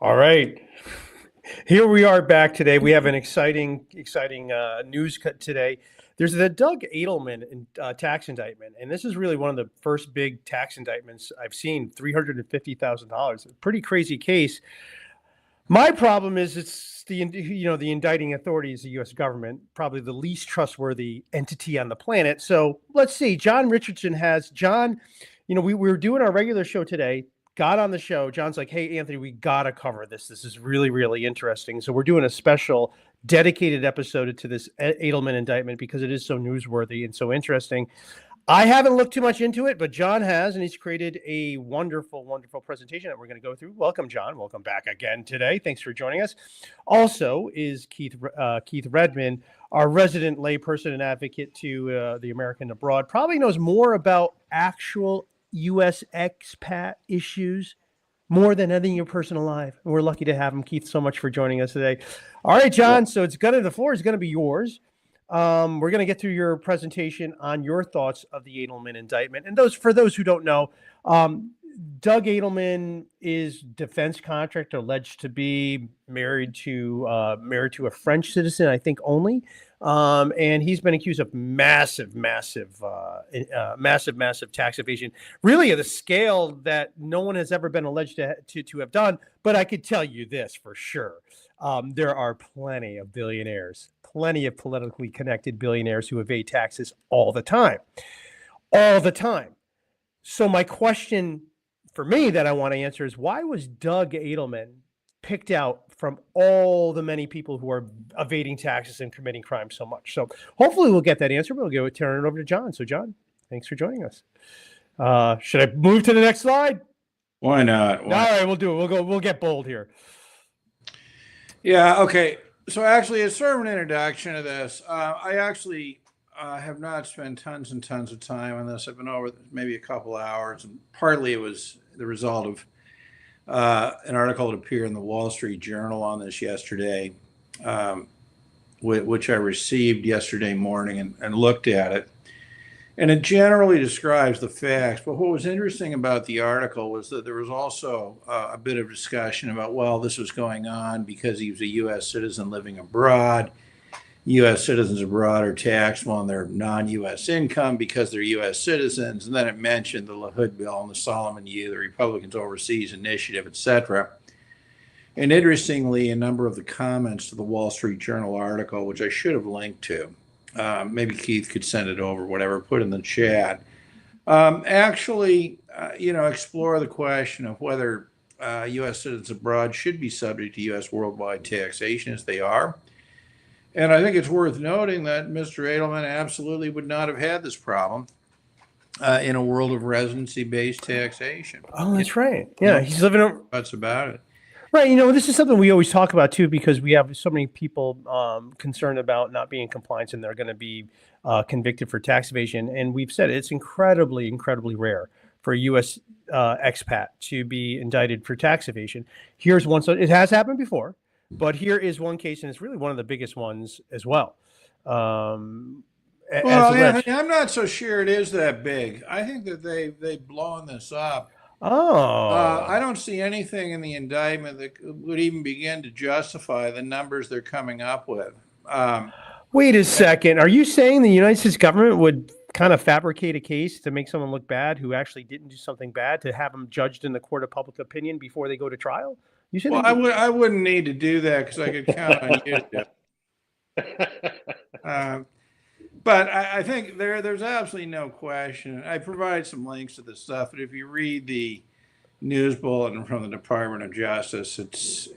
All right. Here we are back today. We have an exciting news cut today. There's the Doug Edelman tax indictment, and this is really one of the first big tax indictments I've seen. $350,000, a pretty crazy case. My problem is it's the indicting authority is the U.S. government, probably the least trustworthy entity on the planet. So let's see. John Richardson has John. We were doing our regular show today. Got on the show. John's like, "Hey, Anthony, we gotta cover this. This is really, really interesting." So we're doing a special, dedicated episode to this Edelman indictment because it is so newsworthy and so interesting. I haven't looked too much into it, but John has, and he's created a wonderful, wonderful presentation that we're going to go through. Welcome, John. Welcome back again today. Thanks for joining us. Also is Keith Redman, our resident layperson and advocate to the American abroad. Probably knows more about actual U.S. expat issues more than anything in your personal life. And we're lucky to have him. Keith, so much for joining us today. All right, John. So the floor is going to be yours. We're going to get through your presentation on your thoughts of the Edelman indictment. And for those who don't know, Doug Edelman is defense contractor, alleged to be married to a French citizen, I think only. And he's been accused of massive tax evasion, really at a scale that no one has ever been alleged to have done. But I could tell you this for sure. There are plenty of billionaires, plenty of politically connected billionaires who evade taxes all the time. So my question for me that I want to answer is, why was Doug Edelman picked out from all the many people who are evading taxes and committing crime so much? So hopefully we'll get that answer. We'll turn it over to John. So John, thanks for joining us. Should I move to the next slide? Why not? All right, we'll do it. We'll get bold here. Yeah. Okay. So actually, it's sort of an introduction to this. I actually have not spent tons and tons of time on this. I've been over maybe a couple hours, and partly it was the result of an article that appeared in the Wall Street Journal on this yesterday, which I received yesterday morning and looked at it. And it generally describes the facts. But what was interesting about the article was that there was also a bit of discussion about, well, this was going on because he was a U.S. citizen living abroad. U.S. citizens abroad are taxed on their non-U.S. income because they're U.S. citizens. And then it mentioned the LaHood bill and the Solomon U, the Republicans Overseas Initiative, etc. And interestingly, a number of the comments to the Wall Street Journal article, which I should have linked to, maybe Keith could send it over, whatever, put in the chat, actually, explore the question of whether U.S. citizens abroad should be subject to U.S. worldwide taxation, as they are. And I think it's worth noting that Mr. Edelman absolutely would not have had this problem in a world of residency-based taxation. Oh, that's right. Yeah, he's living over. That's about it. Right. This is something we always talk about, too, because we have so many people concerned about not being in compliance and they're going to be convicted for tax evasion. And we've said it's incredibly, incredibly rare for a U.S. expat to be indicted for tax evasion. Here's one. So it has happened before. But here is one case, and it's really one of the biggest ones as well. Anthony, I'm not so sure it is that big. I think that they've blown this up. I don't see anything in the indictment that would even begin to justify the numbers they're coming up with. Wait a second. Are you saying the United States government would kind of fabricate a case to make someone look bad who actually didn't do something bad, to have them judged in the court of public opinion before they go to trial? Well, I wouldn't need to do that because I could count on you to. But I think there's absolutely no question. I provide some links to this stuff, but if you read the news bulletin from the Department of Justice, it's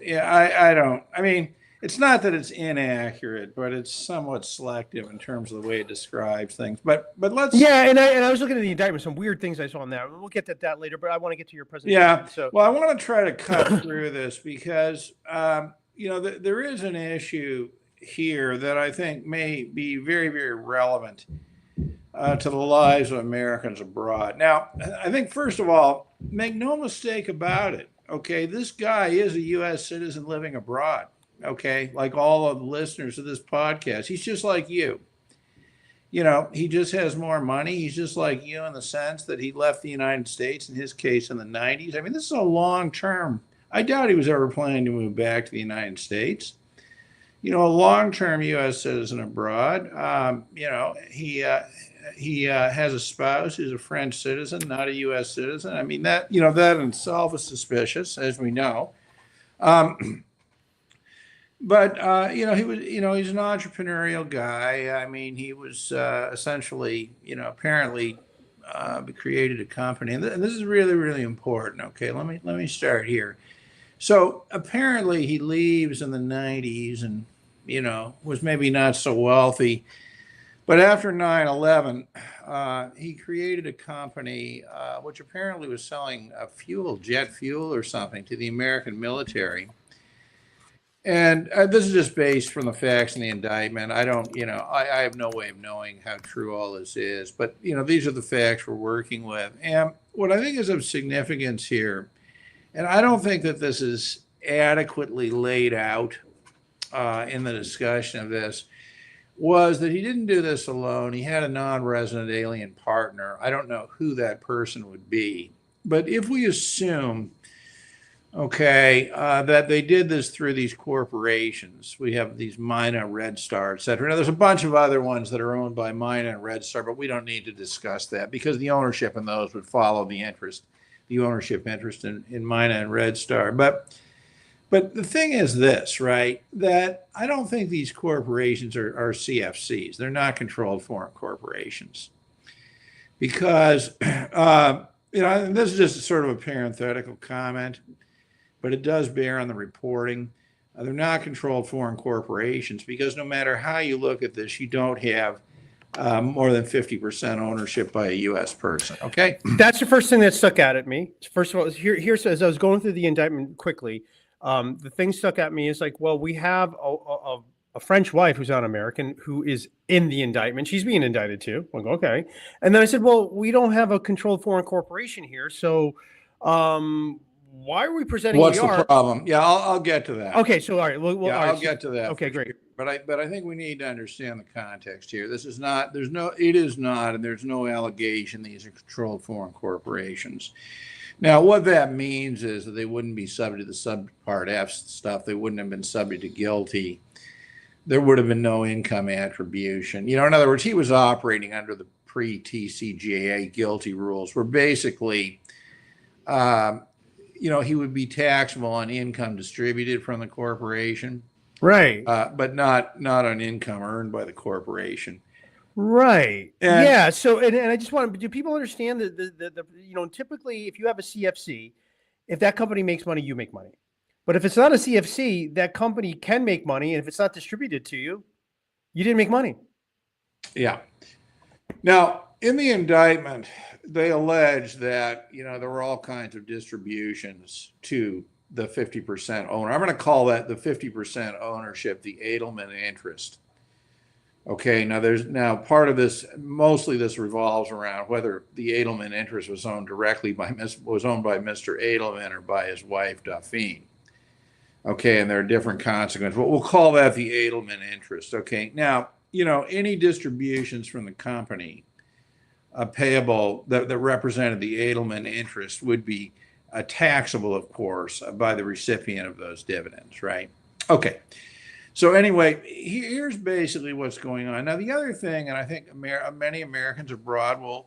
not that it's inaccurate, but it's somewhat selective in terms of the way it describes things. But let's. Yeah, and I was looking at the indictment, some weird things I saw in there. We'll get to that later, but I want to get to your presentation. Yeah. So. Well, I want to try to cut through this because there is an issue here that I think may be very, very relevant to the lives of Americans abroad. Now, I think first of all, make no mistake about it. Okay, this guy is a U.S. citizen living abroad. Okay, like all of the listeners of this podcast, he's just like you. He just has more money. He's just like you in the sense that he left the United States, in his case, in the 90s. I mean, this is a long-term I doubt he was ever planning to move back to the United States. A long-term U.S. citizen abroad. He has a spouse who's a French citizen, not a U.S. citizen. I mean, that in itself is suspicious, as we know. But he's an entrepreneurial guy. I mean, he was essentially, apparently created a company, and this is really, really important. Okay, let me start here. So apparently, he leaves in the '90s, and was maybe not so wealthy. But after 9/11, he created a company which apparently was selling jet fuel or something to the American military. And this is just based from the facts in the indictment. I don't, I have no way of knowing how true all this is. But, these are the facts we're working with. And what I think is of significance here, and I don't think that this is adequately laid out in the discussion of this, was that he didn't do this alone. He had a non-resident alien partner. I don't know who that person would be. But if we assume, that they did this through these corporations, we have these Mina, Red Star, et cetera. Now, there's a bunch of other ones that are owned by Mina and Red Star, but we don't need to discuss that because the ownership in those would follow the ownership interest in Mina and Red Star. But the thing is this, right, that I don't think these corporations are CFCs. They're not controlled foreign corporations. Because, and this is just sort of a parenthetical comment, but it does bear on the reporting. They're not controlled foreign corporations because no matter how you look at this, you don't have more than 50% ownership by a U.S. person, okay? That's the first thing that stuck out at me. First of all, here's as I was going through the indictment quickly, the thing stuck at me is like, well, we have a French wife who's not American who is in the indictment. She's being indicted too. I go, okay. And then I said, well, we don't have a controlled foreign corporation here. So why are we presenting What's the problem? Yeah, I'll get to that. Okay, so all right. Well, yeah, all right, I'll get to that. Okay, great. Sure. But I think we need to understand the context here. It is not, and there's no allegation these are controlled foreign corporations. Now, what that means is that they wouldn't be subject to the subpart F stuff. They wouldn't have been subject to guilty. There would have been no income attribution. In other words, he was operating under the pre-TCJA guilty rules, where basically, he would be taxable on income distributed from the corporation, right? But not on income earned by the corporation. Right. Yeah. So, and I just want to, do people understand that typically if you have a CFC, if that company makes money, you make money. But if it's not a CFC, that company can make money. And if it's not distributed to you, you didn't make money. Yeah. Now, in the indictment, they allege that, there were all kinds of distributions to the 50% owner. I'm going to call that the 50% ownership, the Edelman interest. Okay, now part of this, mostly this revolves around whether the Edelman interest was owned directly was owned by Mr. Edelman or by his wife, Delphine. Okay, and there are different consequences, but we'll call that the Edelman interest. Okay, now, any distributions from the company payable that represented the Edelman interest would be taxable, of course, by the recipient of those dividends, right? Okay. So anyway, here's basically what's going on. Now, the other thing, and I think many Americans abroad will,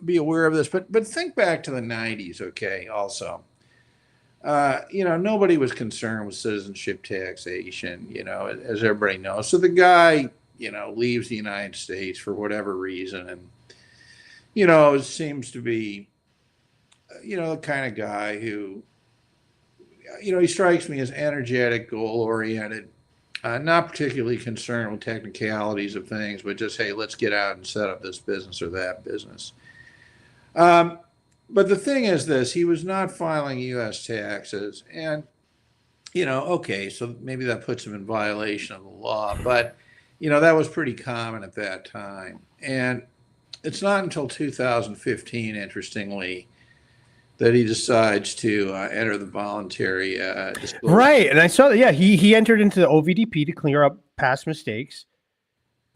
be aware of this, but think back to the 90s, okay, also. Nobody was concerned with citizenship taxation, as everybody knows. So the guy, leaves the United States for whatever reason and, seems to be, the kind of guy who, he strikes me as energetic, goal-oriented, not particularly concerned with technicalities of things, but just, hey, let's get out and set up this business or that business. But the thing is this, he was not filing U.S. taxes. And, okay, so maybe that puts him in violation of the law. But, that was pretty common at that time. And it's not until 2015, interestingly, that he decides to enter the voluntary disclosure. Right, and I saw that. Yeah, he entered into the OVDP to clear up past mistakes.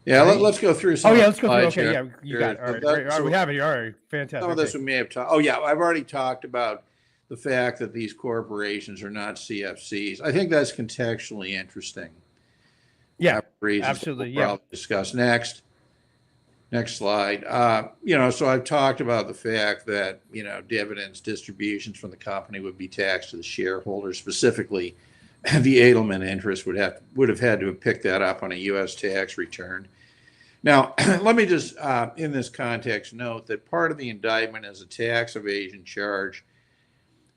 Yeah, right? Let's go through some. Oh yeah, let's go through. Okay, yeah, you got it. All right, we have it here. All right, fantastic. Some of this we may have talked. Oh yeah, I've already talked about the fact that these corporations are not CFCs. I think that's contextually interesting. Yeah, Reasons absolutely. we'll Yeah. probably discuss next. Next slide. So I've talked about the fact that, dividends, distributions from the company would be taxed to the shareholders. Specifically, the Edelman interest would have had to have picked that up on a U.S. tax return. Now, let me just, in this context, note that part of the indictment is a tax evasion charge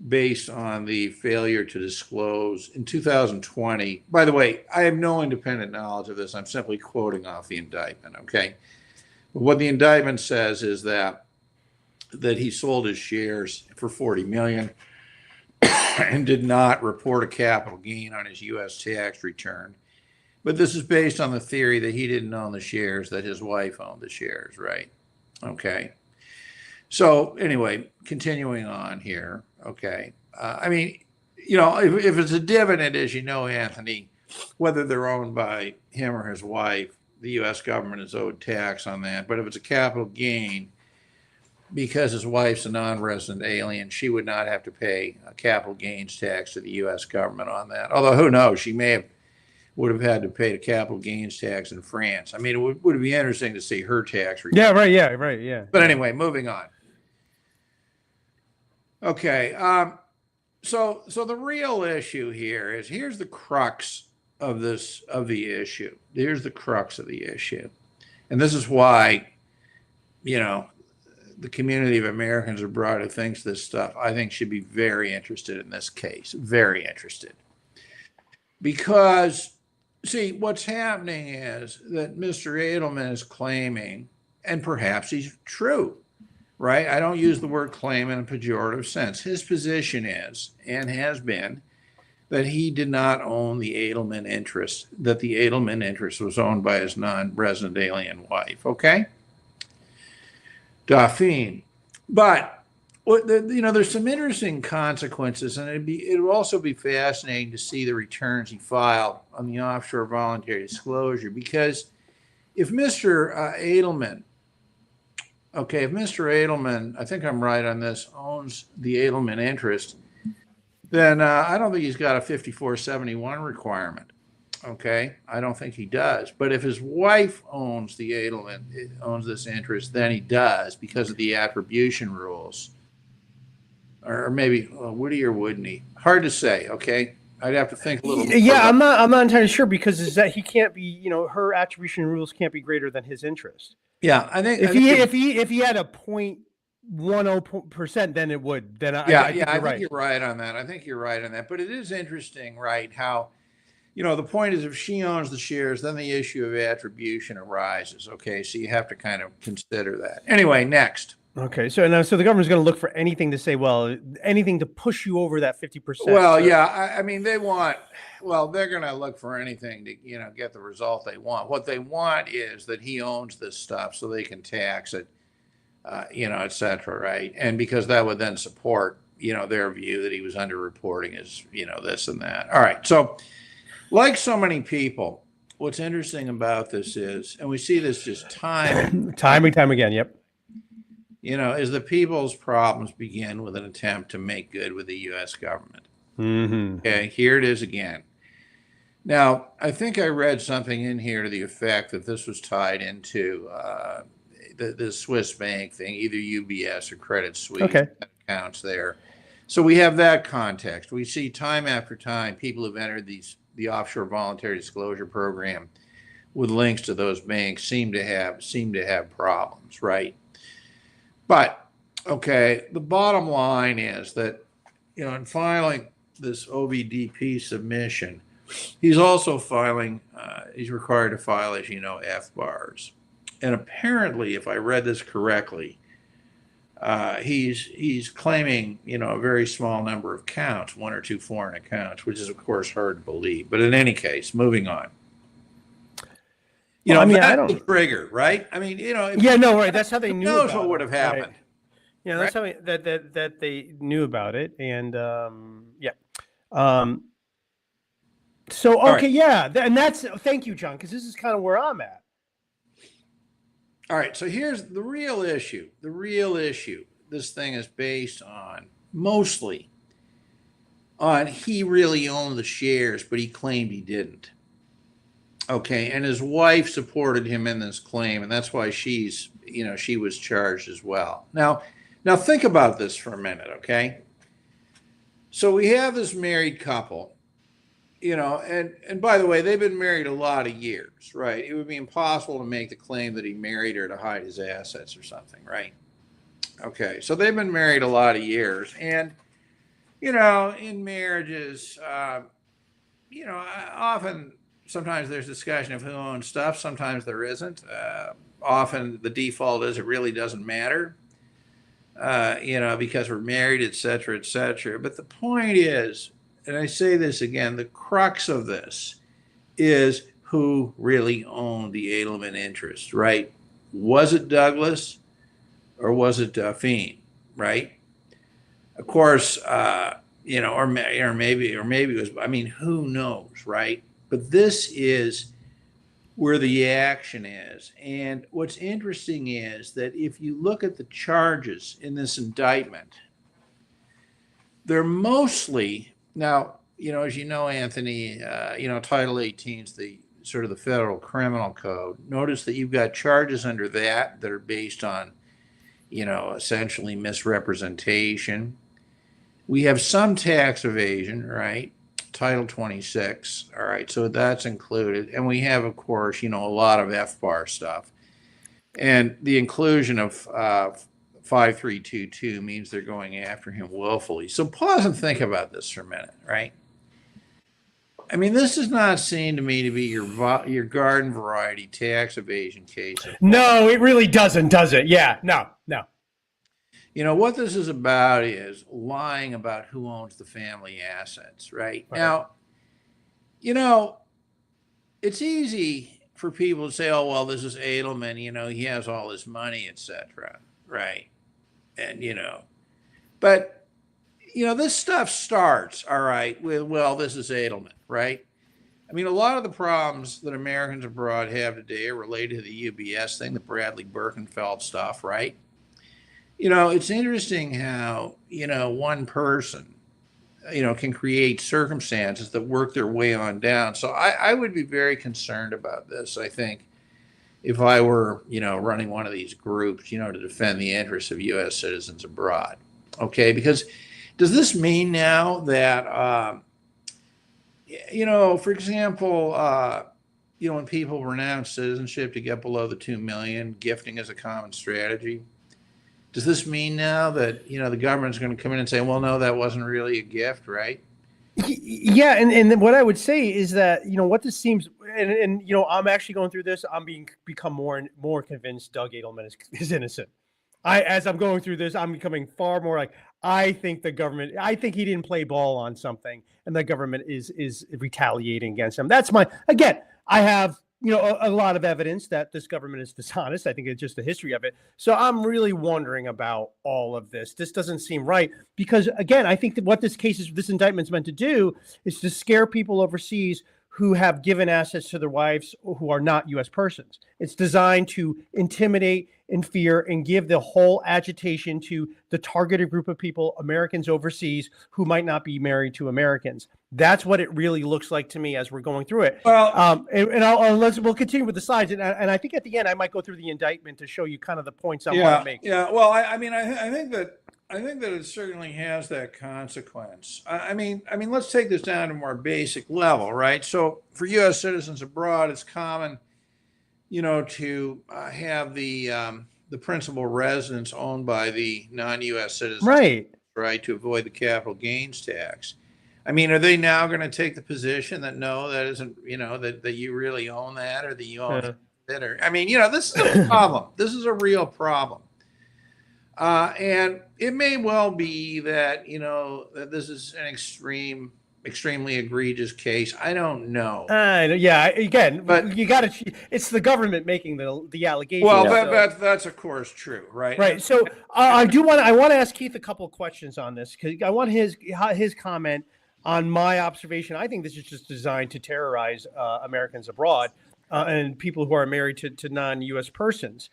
based on the failure to disclose in 2020. By the way, I have no independent knowledge of this. I'm simply quoting off the indictment, okay? What the indictment says is that he sold his shares for $40 million and did not report a capital gain on his U.S. tax return. But this is based on the theory that he didn't own the shares, that his wife owned the shares, right? Okay. So anyway, continuing on here, okay. If it's a dividend, as you know, Anthony, whether they're owned by him or his wife, the U.S. government is owed tax on that. But if it's a capital gain, because his wife's a non-resident alien, she would not have to pay a capital gains tax to the U.S. government on that. Although, who knows, she would have had to pay the capital gains tax in France. I mean, it would be interesting to see her tax return. Yeah, right. Yeah, right. Yeah. But anyway, moving on. Okay. So the real issue here is, here's the crux of the issue. Here's the crux of the issue. And this is why, the community of Americans abroad who thinks this stuff, I think, should be very interested in this case. Very interested. Because, see, what's happening is that Mr. Edelman is claiming, and perhaps he's true, right? I don't use the word claim in a pejorative sense. His position is, and has been, that he did not own the Edelman interest, that the Edelman interest was owned by his non-resident alien wife, okay? Delphine. But, there's some interesting consequences, and it would also be fascinating to see the returns he filed on the offshore voluntary disclosure, because if Mr. Edelman, I think I'm right on this, owns the Edelman interest, then I don't think he's got a 5471 requirement. Okay, I don't think he does. But if his wife owns this interest, then he does, because of the attribution rules. Or maybe would he or wouldn't he? Hard to say. Okay, I'd have to think a little. Yeah, I'm not entirely sure, because is that he can't be, her attribution rules can't be greater than his interest. Yeah, I think if he had a 0.10%, then it would. Then I think you're right on that. I think you're right on that. But it is interesting, right? How, the point is, if she owns the shares, then the issue of attribution arises. Okay, so you have to kind of consider that. Anyway, next. Okay, so the government's going to look for anything to say, anything to push you over that 50%. Well, yeah, I mean, they're going to look for anything to, get the result they want. What they want is that he owns this stuff so they can tax it, et cetera, right? And because that would then support, their view that he was underreporting his, this and that. All right, so like so many people, what's interesting about this is, and we see this just time again, yep. Is the people's problems begin with an attempt to make good with the U.S. government. Mm-hmm. Okay, here it is again. Now, I think I read something in here to the effect that this was tied into the Swiss bank thing, either UBS or Credit Suisse. Okay. Accounts there. So we have that context. We see time after time people who've entered the offshore voluntary disclosure program with links to those banks seem to have problems, right? But, okay, the bottom line is that, in filing this OVDP submission, he's also filing, he's required to file, as you know, FBARs. And apparently, if I read this correctly, he's claiming, a very small number of counts, 1 or 2 foreign accounts, which is, of course, hard to believe. But in any case, moving on. I don't the trigger, right? I mean, right. That's how they knew. Knows what would have happened. Right. Yeah, that's how that they knew about it, and yeah. So okay, right. Yeah, and that's thank you, John, because this is kind of where I'm at. All right, so here's the real issue. The real issue this thing is based on mostly on he really owned the shares, but he claimed he didn't. Okay, and his wife supported him in this claim, and that's why she was charged as well. Now think about this for a minute, okay? So we have this married couple, and by the way, they've been married a lot of years, right? It would be impossible to make the claim that he married her to hide his assets or something, right? Okay, so they've been married a lot of years, and in marriages, often sometimes there's discussion of who owns stuff, sometimes there isn't. Often the default is it really doesn't matter, because we're married, et cetera, et cetera. But the point is, and I say this again, the crux of this is who really owned the Edelman interest, right? Was it Douglas or was it Delphine, right? Of course, or maybe it was, I mean, who knows, right? But this is where the action is. And what's interesting is that if you look at the charges in this indictment, they're mostly, now, as you know, Anthony, Title 18 is the sort of the federal criminal code. Notice that you've got charges under that are based on, essentially misrepresentation. We have some tax evasion, right? Title 26. All right. So that's included. And we have, of course, a lot of FBAR stuff. And the inclusion of 5322 means they're going after him willfully. So pause and think about this for a minute, right? I mean, this does not seem to me to be your garden variety tax evasion case. No, it really doesn't, does it? Yeah, no. What this is about is lying about who owns the family assets, right? Now, it's easy for people to say, oh, well, this is Edelman, he has all this money, etc., right? And, but, this stuff starts, all right, with, well, this is Edelman, right? I mean, a lot of the problems that Americans abroad have today are related to the UBS thing, the Bradley Birkenfeld stuff, right? It's interesting how, one person, can create circumstances that work their way on down. So I would be very concerned about this, I think, if I were, running one of these groups, to defend the interests of U.S. citizens abroad. Okay, because does this mean now that, for example, when people renounce citizenship to get below the 2 million, gifting is a common strategy? Does this mean now that, the government's going to come in and say, well, no, that wasn't really a gift, right? Yeah, and what I would say is that, what this seems, and I'm actually going through this, become more and more convinced Doug Edelman is innocent. As I'm going through this, I'm becoming far more like, I think he didn't play ball on something, and the government is retaliating against him. Again, I have a lot of evidence that this government is dishonest. I think it's just the history of it. So I'm really wondering about all of this. This doesn't seem right because, again, I think that what this indictment is meant to do is to scare people overseas who have given assets to their wives who are not U.S. persons. It's designed to intimidate and fear and give the whole agitation to the targeted group of people, Americans overseas, who might not be married to Americans. That's what it really looks like to me as we're going through it. Well, we'll continue with the slides, and I think at the end I might go through the indictment to show you kind of the points I want to make. Yeah. Well, I think that it certainly has that consequence. I mean, let's take this down to a more basic level, right? So for U.S. citizens abroad, it's common, to have the principal residence owned by the non-U.S. citizens, right, to avoid the capital gains tax. I mean, are they now going to take the position that no, that isn't, that you really own that, or that you own it? Or, I mean, this is a problem. This is a real problem. And it may well be that, that this is an extremely egregious case. I don't know. Yeah, again, but it's the government making the allegation. Well, that's of course true, right? Right. So I want to ask Keith a couple of questions on this, because I want his comment on my observation. I think this is just designed to terrorize Americans abroad and people who are married to non-U.S. persons.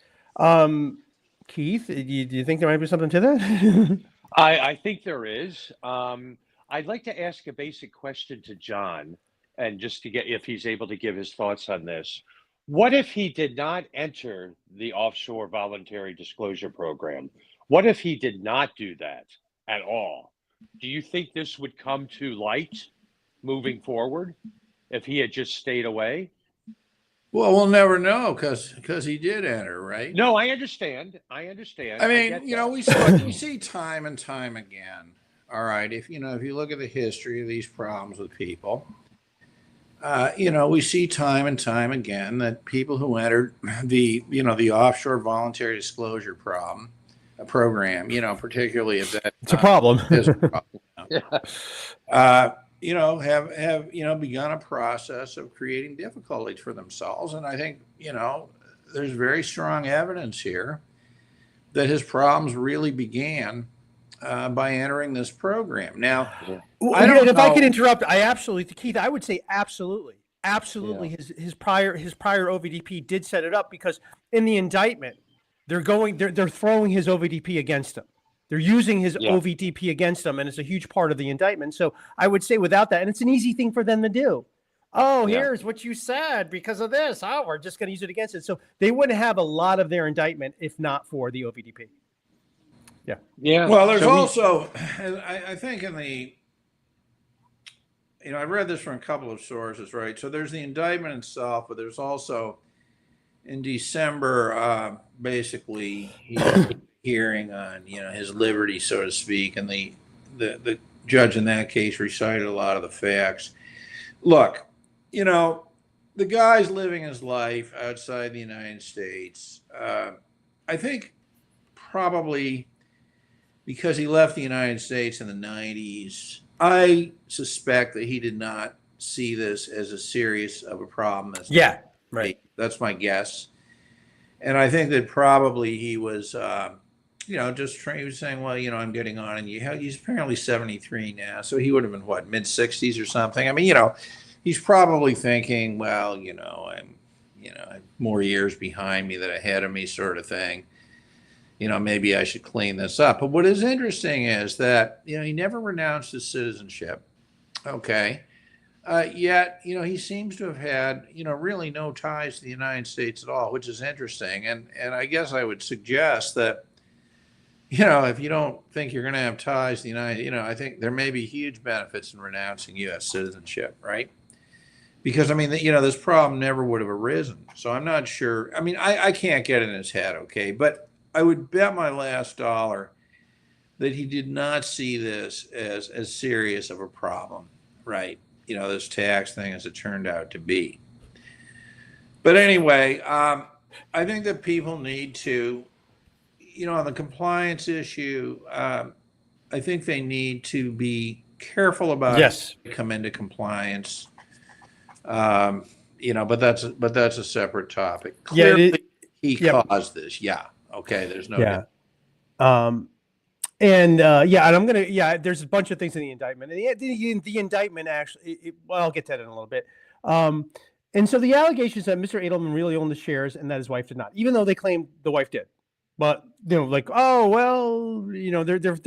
Keith, do you think there might be something to that? I think there is. I I'd like to ask a basic question to John, and just to get if he's able to give his thoughts on this. What if he did not enter the offshore voluntary disclosure program? What if he did not do that at all? Do you think this would come to light moving forward if he had just stayed away? Well, we'll never know because he did enter, right? No, I understand. I understand. I I mean, get you know, that. we see time and time again. All right, if you look at the history of these problems with people, we see time and time again that people who entered the offshore voluntary disclosure program, particularly if that It's a problem. is a problem, Yeah. have begun a process of creating difficulties for themselves. And I think, there's very strong evidence here that his problems really began by entering this program. Now, I don't know. If I could interrupt, Keith, I would say absolutely. His prior OVDP did set it up, because in the indictment, they're throwing his OVDP against him. They're using his OVDP against him, and it's a huge part of the indictment. So I would say without that, and it's an easy thing for them to do. Oh, here's what you said because of this. Oh, we're just going to use it against it. So they wouldn't have a lot of their indictment if not for the OVDP. Yeah. Yeah. Well, there's also, I think I read this from a couple of sources, right? So there's the indictment itself, but there's also in December, basically hearing on, his liberty, so to speak. And the judge in that case recited a lot of the facts. Look, the guy's living his life outside the United States. I think probably because he left the United States in the 90s, I suspect that he did not see this as a serious of a problem. Right. That's my guess. And I think that probably he was, he was saying, well, I'm getting on, and he's apparently 73 now. So he would have been mid 60s or something. I mean, he's probably thinking, well, I'm more years behind me than ahead of me, sort of thing. Maybe I should clean this up. But what is interesting is that, he never renounced his citizenship. Okay. Yet, he seems to have had, really no ties to the United States at all, which is interesting. And I guess I would suggest that, if you don't think you're going to have ties to the United, I think there may be huge benefits in renouncing U.S. citizenship, right? Because, this problem never would have arisen. So I'm not sure. I mean, I can't get in his head, okay? But I would bet my last dollar that he did not see this as serious of a problem, right? This tax thing, as it turned out to be. But anyway, I think that people need to, on the compliance issue, I think they need to be careful about come into compliance. But that's a separate topic. Clearly, he caused this. Yeah. Okay. There's no. Yeah. And I'm gonna there's a bunch of things in the indictment. And the indictment actually, I'll get to that in a little bit. And so the allegations that Mr. Edelman really owned the shares and that his wife did not, even though they claim the wife did. But they're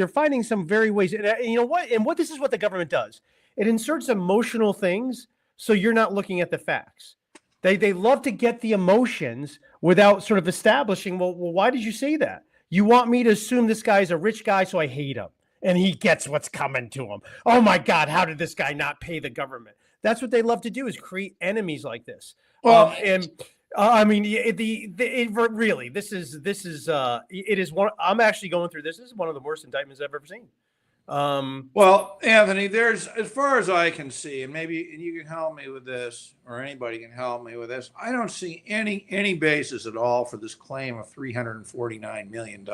finding some very ways. And this is what the government does. It inserts emotional things, so you're not looking at the facts. They love to get the emotions without sort of establishing, well, why did you say that? You want me to assume this guy's a rich guy, so I hate him, and he gets what's coming to him. Oh my God, how did this guy not pay the government? That's what they love to do, is create enemies like this. Well, really, this is one. I'm actually going through this. This is one of the worst indictments I've ever seen. Well, Anthony, there's, as far as I can see, and maybe you can help me with this, or anybody can help me with this, I don't see any basis at all for this claim of $349 million.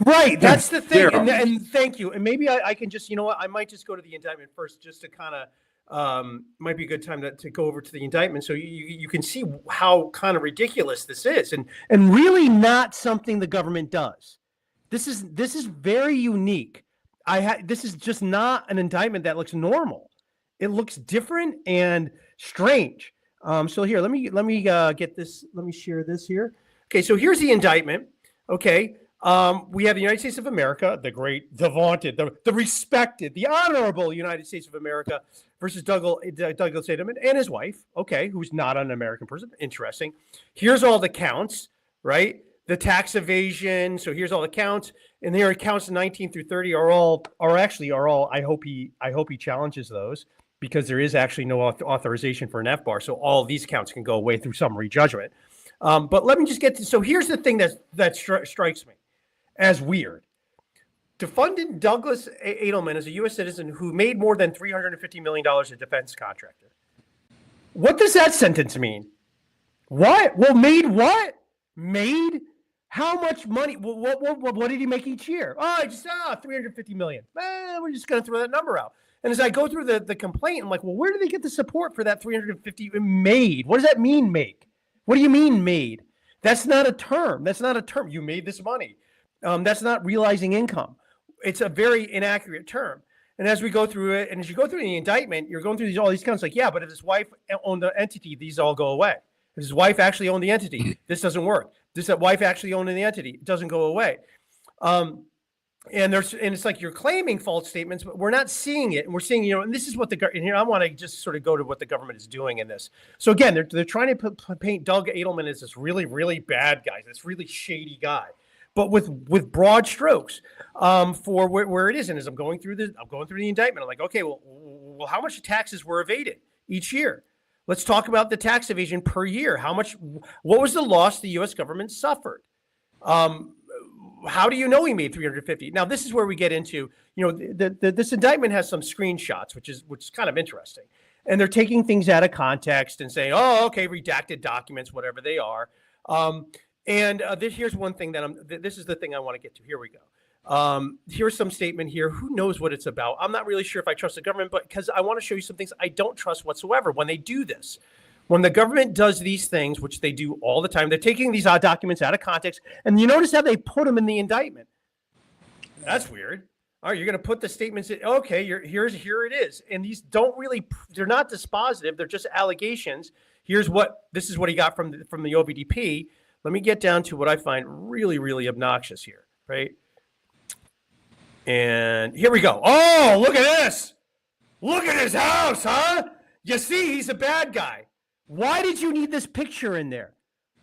Right, that's the thing. And thank you. And maybe I can just, I might just go to the indictment first, just to kind of, might be a good time to go over to the indictment, so you can see how kind of ridiculous this is, and really not something the government does. This is very unique. This is just not an indictment that looks normal. It looks different and strange. So here, let me get this. Let me share this here. Okay, so here's the indictment. Okay, We have the United States of America, the great, the vaunted, the respected, the honorable United States of America versus Douglas Edelman and his wife, okay, who's not an American person. Interesting. Here's all the counts, right? The tax evasion. So here's all the counts, and here counts 19 through 30 are all. I hope he challenges those, because there is actually no authorization for an FBAR. So all of these counts can go away through summary judgment. But let me just get to. So here's the thing that strikes me as weird. Defunded Douglas Edelman is a U.S. citizen who made more than $350 million as a defense contractor. What does that sentence mean? What? Well, made what? Made? How much money? What did he make each year? Oh, $350 million. We're just going to throw that number out. And as I go through the complaint, I'm like, well, where do they get the support for that 350 made? What does that mean, make? What do you mean made? That's not a term. That's not a term. You made this money. That's not realizing income. It's a very inaccurate term. And as we go through it, and as you go through the indictment, you're going through all these counts like, yeah, but if his wife owned the entity, these all go away. If his wife actually owned the entity, this doesn't work. That wife actually owned the entity, it doesn't go away. And it's like you're claiming false statements, but we're not seeing it. And we're seeing, and this is what and here I want to just sort of go to what the government is doing in this. So again, they're trying to paint Doug Edelman as this really, really bad guy, this really shady guy, but with broad strokes for where it is. And as I'm going through the indictment, I'm like, okay, well, how much taxes were evaded each year? Let's talk about the tax evasion per year. What was the loss the U.S. government suffered? How do you know he made 350? Now, this is where we get into, this indictment has some screenshots, which is kind of interesting. And they're taking things out of context and saying, oh, okay, redacted documents, whatever they are. Here's one thing this is the thing I want to get to. Here we go. Here's some statement here. Who knows what it's about? I'm not really sure if I trust the government, but because I want to show you some things I don't trust whatsoever when they do this. When the government does these things, which they do all the time, they're taking these documents out of context. And you notice how they put them in the indictment. That's weird. All right, you're going to put the statements in. Okay, here it is. And these they're not dispositive. They're just allegations. This is what he got from the OVDP. Let me get down to what I find really, really obnoxious here, right? And here we go. Oh, look at this. Look at his house, huh? You see, he's a bad guy. Why did you need this picture in there?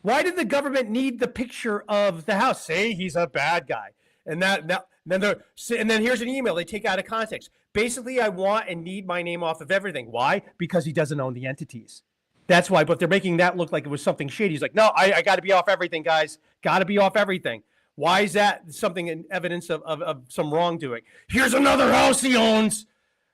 Why did the government need the picture of the house? Say he's a bad guy. And then here's an email they take out of context. Basically, I want and need my name off of everything. Why? Because he doesn't own the entities. That's why. But they're making that look like it was something shady. He's like, no, I got to be off everything, guys. Got to be off everything. Why is that something in evidence of some wrongdoing? Here's another house he owns.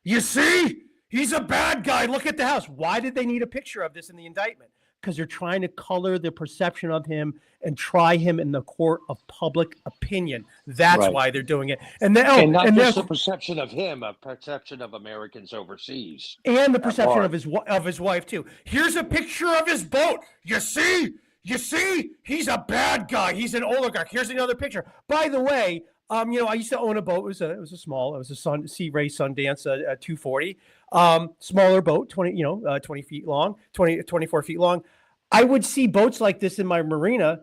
You see? He's a bad guy. Look at the house. Why did they need a picture of this in the indictment? Because they're trying to color the perception of him and try him in the court of public opinion. That's right. Why they're doing it. And not just the perception of him, a perception of Americans overseas. And the perception of his wife, too. Here's a picture of his boat. You see? He's a bad guy. He's an oligarch. Here's another picture. By the way, I used to own a boat. It was a Sea Ray Sundance 240. Smaller boat, 20 feet long, 24 feet long. I would see boats like this in my marina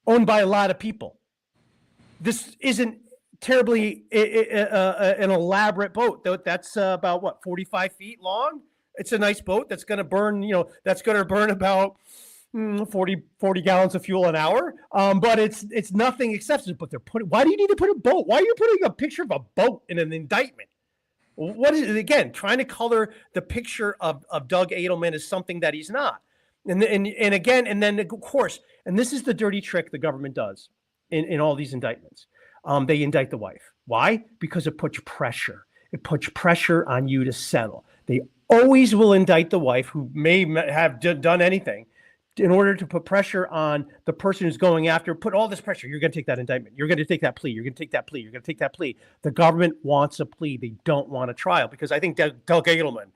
owned by a lot of people. This isn't terribly an elaborate boat. That's about 45 feet long. It's a nice boat that's going to burn, about 40 gallons of fuel an hour. But it's nothing excessive. But why do you need to put a boat? Why are you putting a picture of a boat in an indictment? What is it again? Trying to color the picture of Doug Edelman as something that he's not. And then of course, and this is the dirty trick the government does in all these indictments. They indict the wife. Why? Because it puts pressure. It puts pressure on you to settle. They always will indict the wife who may have done anything in order to put pressure on the person who's going after, put all this pressure. You're going to take that indictment. You're going to take that plea. You're going to take that plea. You're going to take that plea. The government wants a plea. They don't want a trial because I think Doug Edelman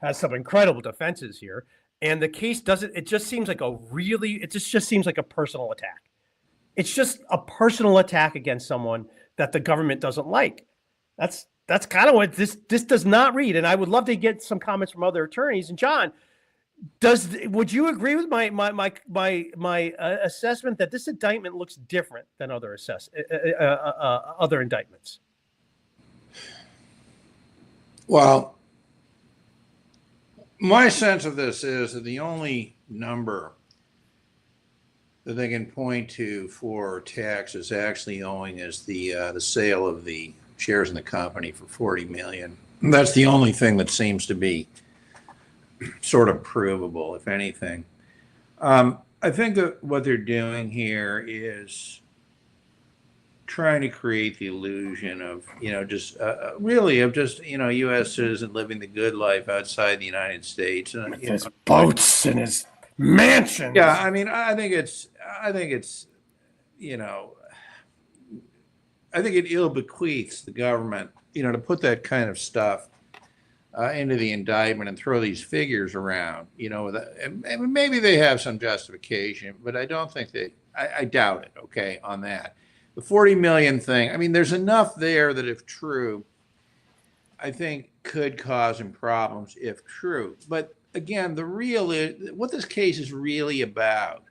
has some incredible defenses here. And the case it just seems like it just seems like a personal attack. It's just a personal attack against someone that the government doesn't like. That's kind of what this does not read. And I would love to get some comments from other attorneys. And John, Would you agree with my assessment that this indictment looks different than other other indictments? Well, my sense of this is that the only number that they can point to for taxes actually owing is the sale of the shares in the company for $40 million. That's the only thing that seems to be sort of provable, if anything. I think that what they're doing here is trying to create the illusion of, just really of just, U.S. citizen living the good life outside the United States. And his boats and his mansions. Yeah, I mean, I think it ill bequeaths the government, to put that kind of stuff into the indictment and throw these figures around, and maybe they have some justification, but I don't think I doubt it, okay, on that. The 40 million thing, I mean, there's enough there that if true, I think could cause him problems if true. But again, what this case is really about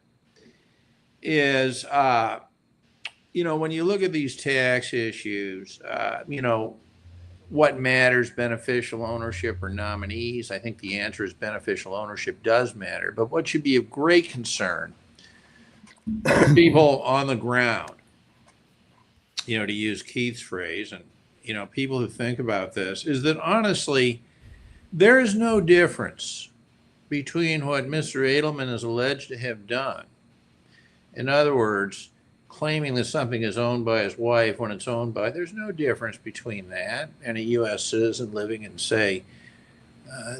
is, when you look at these tax issues, what matters, beneficial ownership or nominees? I think the answer is beneficial ownership does matter. But what should be of great concern to people on the ground, to use Keith's phrase, and, people who think about this, is that honestly, there is no difference between what Mr. Edelman is alleged to have done. In other words, claiming that something is owned by his wife when it's owned by, there's no difference between that and a U.S. citizen living in, say,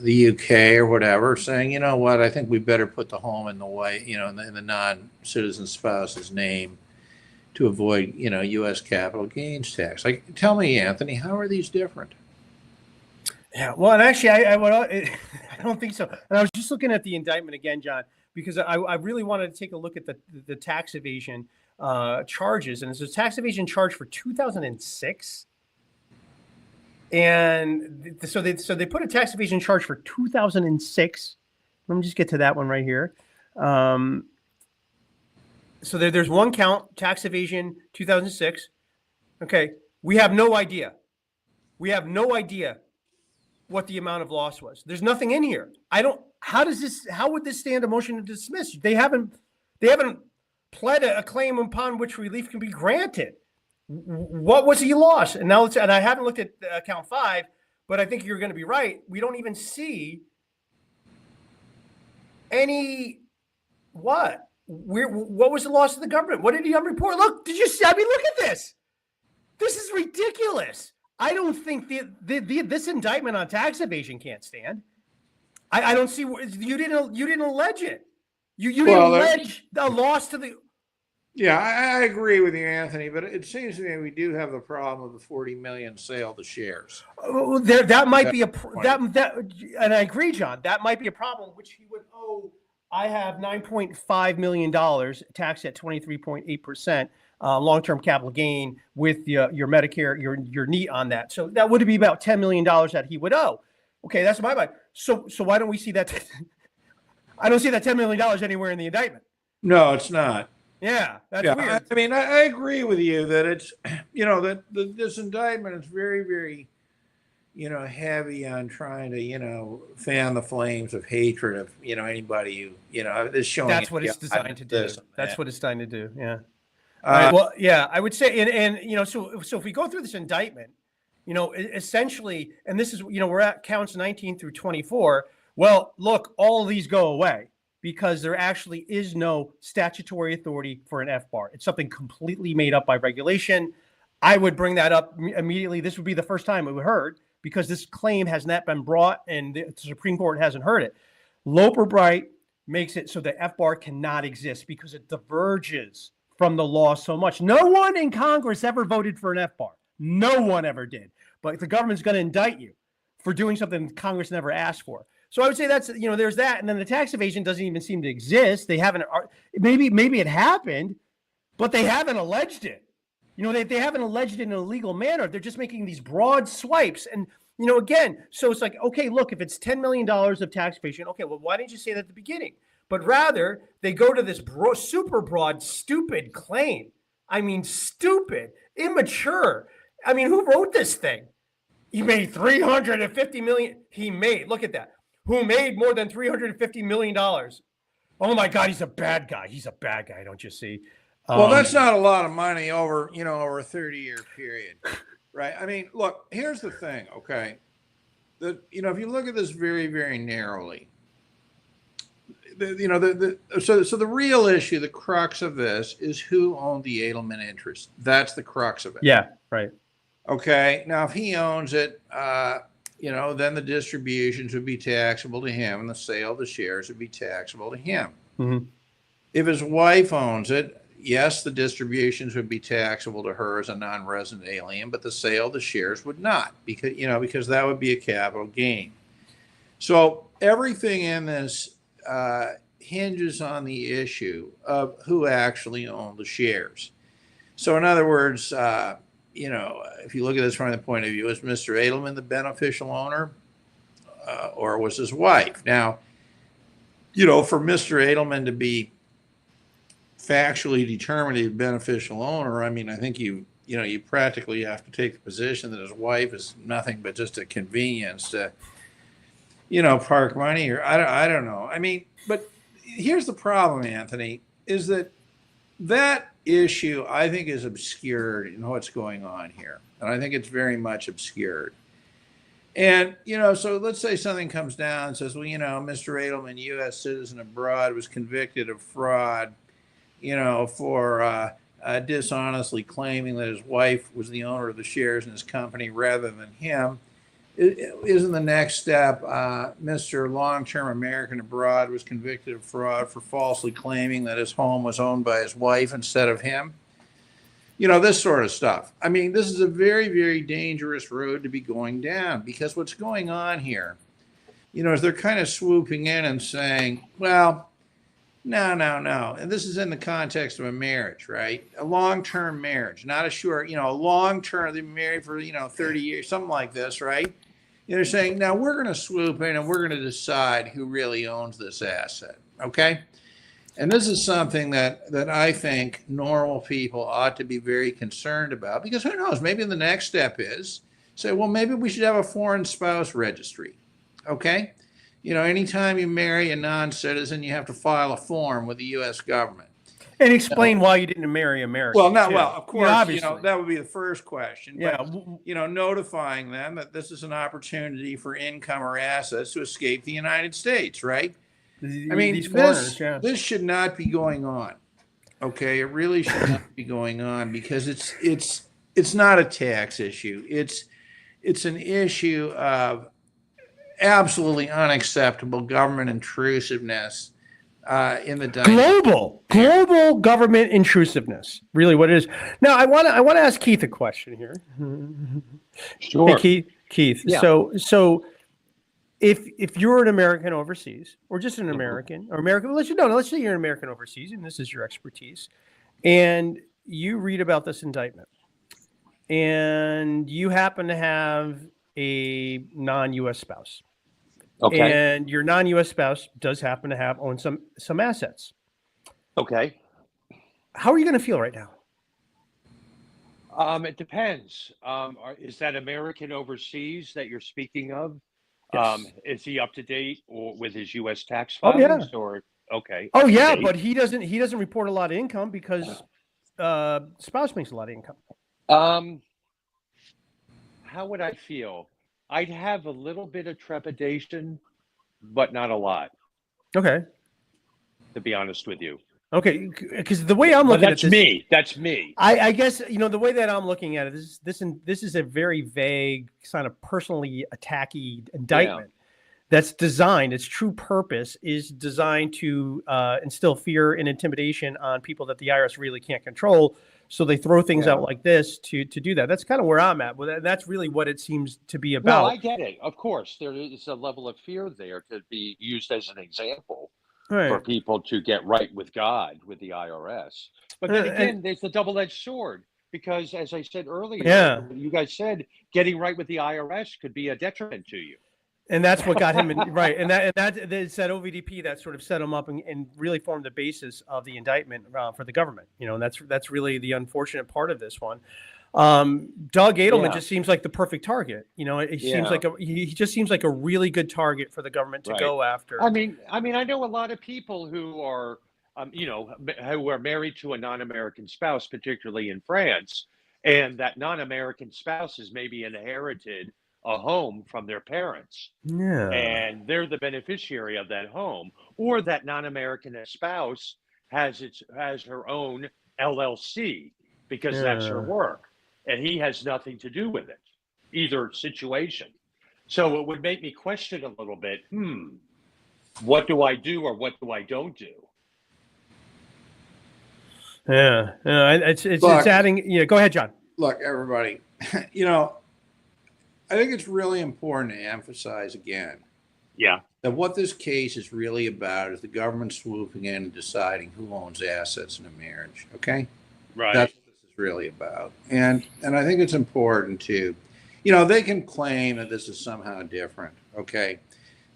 the UK or whatever, saying, you know what, I think we better put the home in the way, in the non-citizen spouse's name to avoid, U.S. capital gains tax. Like, tell me, Anthony, how are these different? Yeah, well, and actually, I don't think so. And I was just looking at the indictment again, John, because I really wanted to take a look at the tax evasion charges, and it's a tax evasion charge for 2006, and so they put a tax evasion charge for 2006. Let me just get to that one right here. So there's one count, tax evasion 2006. Okay, we have no idea what the amount of loss was. There's nothing in here. How would this stand a motion to dismiss? They haven't pled a claim upon which relief can be granted. What was he lost? And now and I haven't looked at count 5, but I think you're going to be right. We don't even see any what was the loss of the government? What did he report? Look, did you see? I mean, look at this. This is ridiculous. I don't think this indictment on tax evasion can't stand. I don't see you didn't allege it. You didn't allege the loss to the. Yeah, I agree with you, Anthony, but it seems to me we do have the problem of the 40 million sale of the shares. That might be and I agree, John. That might be a problem, which he would owe. I have $9.5 million taxed at 23.8%. Long-term capital gain with your Medicare, your NEAT on that. So that would be about $10 million that he would owe. Okay, that's my mind. So why don't we see that? I don't see that $10 million anywhere in the indictment. No, it's not. Yeah, that's weird. I mean, I agree with you that it's, this indictment is very, very, heavy on trying to, fan the flames of hatred of, anybody who, is showing. That's what it's designed to do. That's what it's designed to do. Yeah. Well, yeah, I would say, and so if we go through this indictment, essentially, and this is, we're at counts 19 through 24. Well, look, all of these go away because there actually is no statutory authority for an FBAR. It's something completely made up by regulation. I would bring that up immediately. This would be the first time we heard because this claim has not been brought and the Supreme Court hasn't heard it. Loper-Bright makes it so that FBAR cannot exist because it diverges from the law so much. No one in Congress ever voted for an FBAR. No one ever did. But the government's going to indict you for doing something Congress never asked for. So I would say that's, there's that. And then the tax evasion doesn't even seem to exist. They haven't, maybe it happened, but they haven't alleged it. They haven't alleged it in a legal manner. They're just making these broad swipes. And Again, so it's like, okay, look, if it's $10 million of tax evasion, okay, well, why didn't you say that at the beginning? But rather, they go to this super broad, stupid claim. I mean, stupid, immature. I mean, who wrote this thing? He made $350 million. Look at that. Who made more than $350 million? Oh my God, he's a bad guy. He's a bad guy, don't you see? Well, that's not a lot of money over a 30-year period, right? I mean, look, here's the thing, okay? If you look at this very, very narrowly, so the real issue, the crux of this is who owned the Edelman interest. That's the crux of it. Yeah, right. Okay. Now, if he owns it, then the distributions would be taxable to him, and the sale of the shares would be taxable to him. Mm-hmm. If his wife owns it, yes, the distributions would be taxable to her as a non-resident alien, but the sale of the shares would not, because that would be a capital gain. So everything in this hinges on the issue of who actually owned the shares. So in other words, if you look at this from the point of view, is Mr. Edelman the beneficial owner, or was his wife? Now, for Mr. Edelman to be factually determined to be beneficial owner, I mean, I think you practically have to take the position that his wife is nothing but just a convenience to, park money, or I don't know. I mean, but here's the problem, Anthony, is that issue, I think, is obscured in what's going on here. And I think it's very much obscured. And, so let's say something comes down and says, well, Mr. Edelman, U.S. citizen abroad, was convicted of fraud, for dishonestly claiming that his wife was the owner of the shares in his company rather than him. Isn't the next step, Mr. Long-Term American abroad was convicted of fraud for falsely claiming that his home was owned by his wife instead of him? This sort of stuff. I mean, this is a very, very dangerous road to be going down, because what's going on here, is they're kind of swooping in and saying, well, no. And this is in the context of a marriage, right? A long-term marriage, not a short, a long-term, they've been married for, 30 years, something like this, right? They're saying, now we're going to swoop in and we're going to decide who really owns this asset, okay? And this is something that I think normal people ought to be very concerned about, because who knows, maybe the next step is say, well, maybe we should have a foreign spouse registry, okay? Anytime you marry a non-citizen, you have to file a form with the U.S. government. And explain why you didn't marry American. Of course, obviously. that would be the first question. Yeah. But, notifying them that this is an opportunity for income or assets to escape the United States, right? I mean, this should not be going on. Okay, it really should not be going on, because it's not a tax issue. It's an issue of absolutely unacceptable government intrusiveness in the global government intrusiveness. Really, what it is. Now, I want to ask Keith a question here. Sure, hey, Keith. Yeah. So if you're an American overseas, or just an American, or American, let's say you're an American overseas, and this is your expertise, and you read about this indictment, and you happen to have a non-U.S. spouse. Okay. And your non-U.S. spouse does happen to own some assets. Okay. How are you going to feel right now? It depends. Is that American overseas that you're speaking of? Yes. Is he up to date or with his U.S. tax Oh, filings? yeah. Or okay. Oh yeah, but he doesn't report a lot of income because spouse makes a lot of income. How would I feel? I'd have a little bit of trepidation, but not a lot, Okay. to be honest with you. Okay, because the way I'm looking at this, that's me. I guess the way that I'm looking at it is this is a very vague, kind of personally attacky indictment that's designed. Its true purpose is designed to instill fear and intimidation on people that the IRS really can't control. So they throw things out like this to do that. That's kind of where I'm at. Well, that's really what it seems to be about. No, I get it. Of course, there is a level of fear there to be used as an example for people to get right with God, with the IRS. But then again, there's the double-edged sword, because, as I said earlier, Yeah. you guys said getting right with the IRS could be a detriment to you. And that's what got him in, right. And that it's that OVDP that sort of set him up and really formed the basis of the indictment for the government. And that's really the unfortunate part of this one. Doug Edelman just seems like the perfect target. It seems like he just seems like a really good target for the government to go after. I mean, I know a lot of people who are, who are married to a non-American spouse, particularly in France, and that non-American spouse has maybe inherited a home from their parents. Yeah. And they're the beneficiary of that home, or that non-American spouse has her own LLC because that's her work, and he has nothing to do with it, either situation. So it would make me question a little bit, what do I do or what do I don't do? Yeah. It's adding, go ahead, John. Look, everybody, I think it's really important to emphasize again that what this case is really about is the government swooping in and deciding who owns assets in a marriage. Okay? Right. That's what this is really about. And I think it's important to, they can claim that this is somehow different. Okay?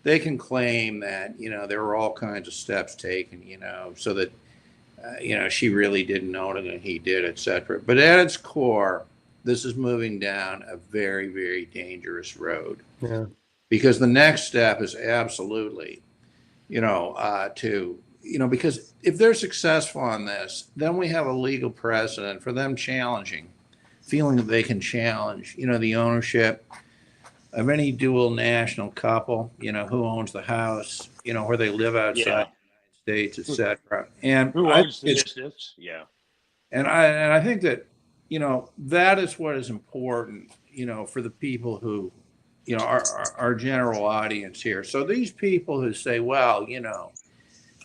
They can claim that, there were all kinds of steps taken, so that, she really didn't own it and he did, etc. But at its core, this is moving down a very, very dangerous road. Yeah. Because the next step is absolutely, because if they're successful on this, then we have a legal precedent for them feeling that they can challenge, the ownership of any dual national couple, who owns the house, where they live outside the United States, etc. And who owns the business? Yeah. And I think that, that is what is important, for the people who, our general audience here. So these people who say, well,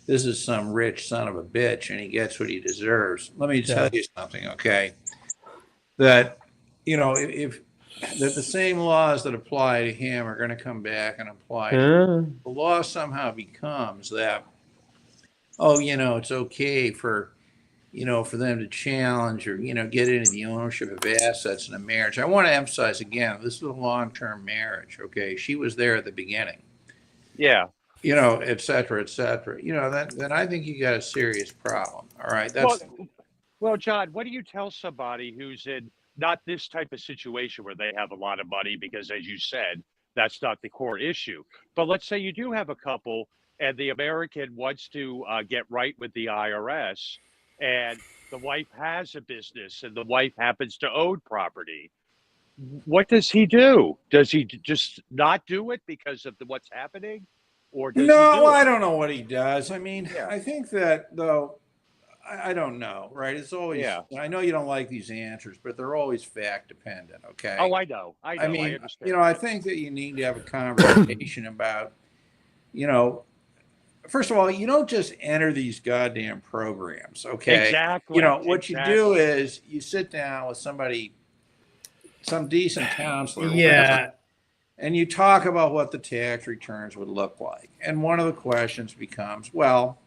this is some rich son of a bitch and he gets what he deserves. Let me tell you something, okay? That, if that the same laws that apply to him are going to come back and apply to him, the law somehow becomes that, it's okay for them to challenge or, get into the ownership of assets in a marriage. I want to emphasize again, this is a long-term marriage, okay? She was there at the beginning. Yeah. Et cetera, et cetera. Then I think you got a serious problem, all right? Well, John, what do you tell somebody who's in not this type of situation where they have a lot of money, because as you said, that's not the core issue. But let's say you do have a couple and the American wants to get right with the IRS, and the wife has a business and the wife happens to own property. What does he do? Does he just not do it because of what's happening? Or does I don't know what he does. I mean, I think that, though, I don't know, right? It's always, I know you don't like these answers, but they're always fact dependent, okay? Oh, I know. I mean, I understand. I think that you need to have a conversation about, first of all, you don't just enter these goddamn programs, okay? Exactly. What you do is you sit down with somebody, some decent counselor, whatever, and you talk about what the tax returns would look like. And one of the questions becomes, well,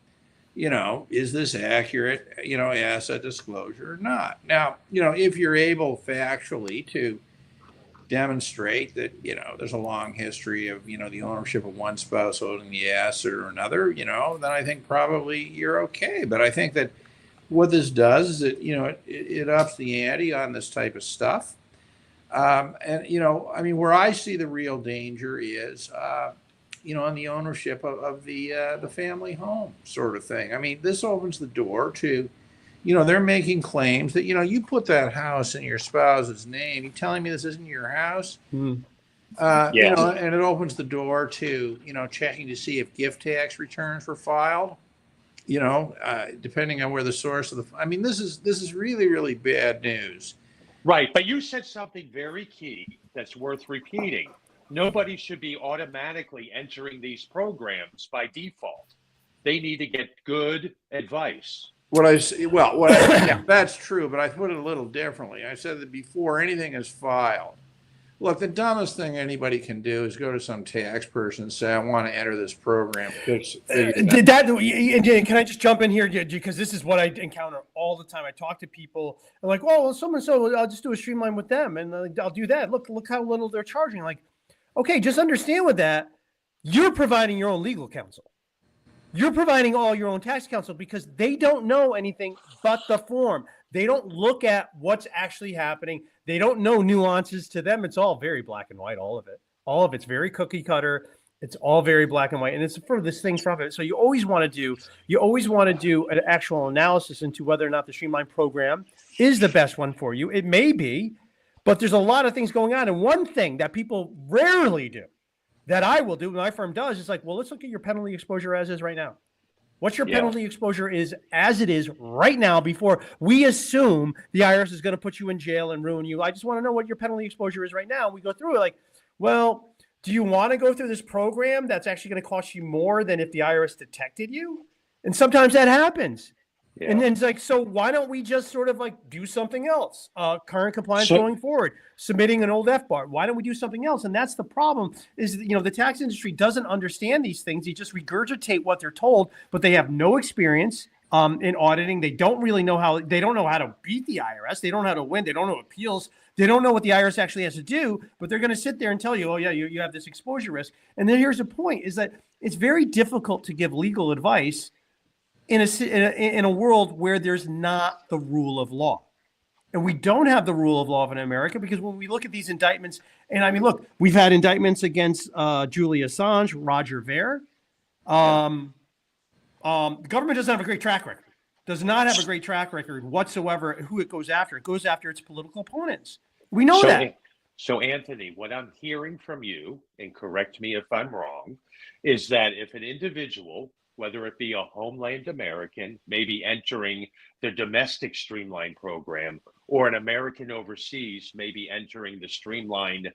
is this accurate, asset disclosure or not? Now, if you're able factually to demonstrate that, there's a long history of, the ownership of one spouse owning the asset or another, then I think probably you're okay. But I think that what this does is it ups the ante on this type of stuff. Where I see the real danger is, on the ownership of the family home sort of thing. I mean, this opens the door to, they're making claims that, you put that house in your spouse's name. You telling me this isn't your house? And it opens the door to, checking to see if gift tax returns were filed, depending on where the source of this is really, really bad news. Right. But you said something very key that's worth repeating. Nobody should be automatically entering these programs by default. They need to get good advice. That's true, but I put it a little differently. I said that before anything is filed. Look, the dumbest thing anybody can do is go to some tax person and say, I want to enter this program. Can I just jump in here? Because this is what I encounter all all the time. I talk to people and like, oh, well, so I'll just do a streamline with them and I'll do that. Look how little they're charging. Like, okay, just understand with that, you're providing your own legal counsel. You're providing all your own tax counsel because they don't know anything but the form. They don't look at what's actually happening. They don't know nuances. To them, it's all very black and white, all of it. All of it's very cookie cutter. It's all very black and white. And it's for this thing from it. So you always want to do an actual analysis into whether or not the streamline program is the best one for you. It may be, but there's a lot of things going on. And one thing that people rarely do, that I will do, my firm does, is like, well, let's look at your penalty exposure as is right now. What's your penalty exposure is as it is right now before we assume the IRS is going to put you in jail and ruin you. I just want to know what your penalty exposure is right now. And we go through it like, well, do you want to go through this program that's actually going to cost you more than if the IRS detected you? And sometimes that happens. Yeah. And then it's like, so why don't we just sort of like do something else? Current compliance going forward, submitting an old FBAR. Why don't we do something else? And that's the problem is, the tax industry doesn't understand these things. They just regurgitate what they're told, but they have no experience in auditing. They don't really know they don't know how to beat the IRS. They don't know how to win. They don't know appeals. They don't know what the IRS actually has to do, but they're going to sit there and tell you, oh yeah, you have this exposure risk. And then here's the point is that it's very difficult to give legal advice in a world where there's not the rule of law. And we don't have the rule of law in America because when we look at these indictments, and I mean, look, we've had indictments against Julian Assange, Roger Ver. The government doesn't have a great track record, does not have a great track record whatsoever who it goes after. It goes after its political opponents. We know that. So, Anthony, what I'm hearing from you, and correct me if I'm wrong, is that if an individual, whether it be a homeland American, maybe entering the domestic streamline program, or an American overseas, maybe entering the streamlined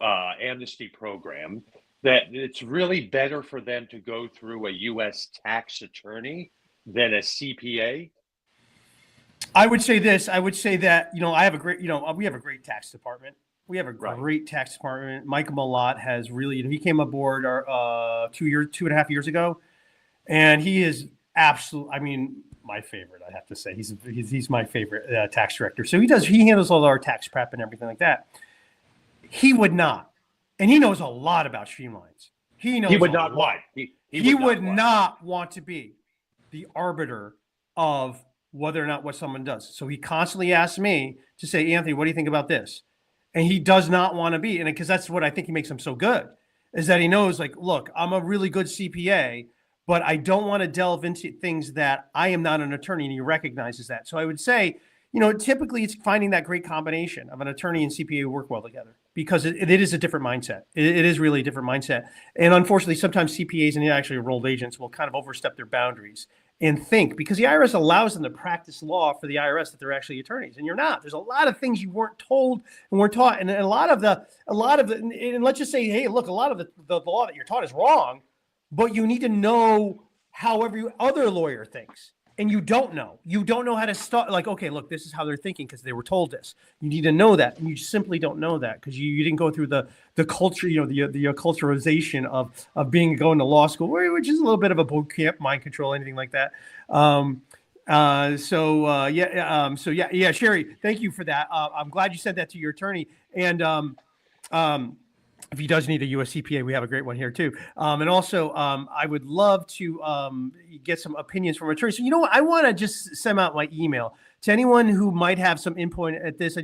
amnesty program, that it's really better for them to go through a U.S. tax attorney than a CPA? I would say this. I would say that, I have a great, we have a great tax department. We have a great tax department. Michael Malott has really, he came aboard 2.5 years ago. And he is my favorite, I have to say. He's my favorite tax director. So he handles all our tax prep and everything like that. He would not, and he knows a lot about streamlines. He would not want to be the arbiter of whether or not what someone does. So he constantly asks me to say, Anthony, what do you think about this? And he does not want to be, and because that's what I think he makes him so good, is that he knows, like, look, I'm a really good CPA, but I don't want to delve into things that I am not an attorney, and he recognizes that. So I would say, typically it's finding that great combination of an attorney and CPA who work well together because it is a different mindset. It is really a different mindset. And unfortunately, sometimes CPAs and actually enrolled agents will kind of overstep their boundaries and think, because the IRS allows them to practice law for the IRS, that they're actually attorneys, and you're not. There's a lot of things you weren't told and weren't taught, and a lot of the, and let's just say, hey, look, a lot of the law that you're taught is wrong. But you need to know how every other lawyer thinks. And you don't know how to start. Like, okay, look, this is how they're thinking because they were told this. You need to know that. And you simply don't know that because you didn't go through the culture, the acculturization of going to law school, which is a little bit of a boot camp, mind control, anything like that. Sherry, thank you for that. I'm glad you said that to your attorney. And if he does need a US CPA, we have a great one here too. And also, I would love to get some opinions from attorneys. So, you know what? I want to just send out my email to anyone who might have some input at this.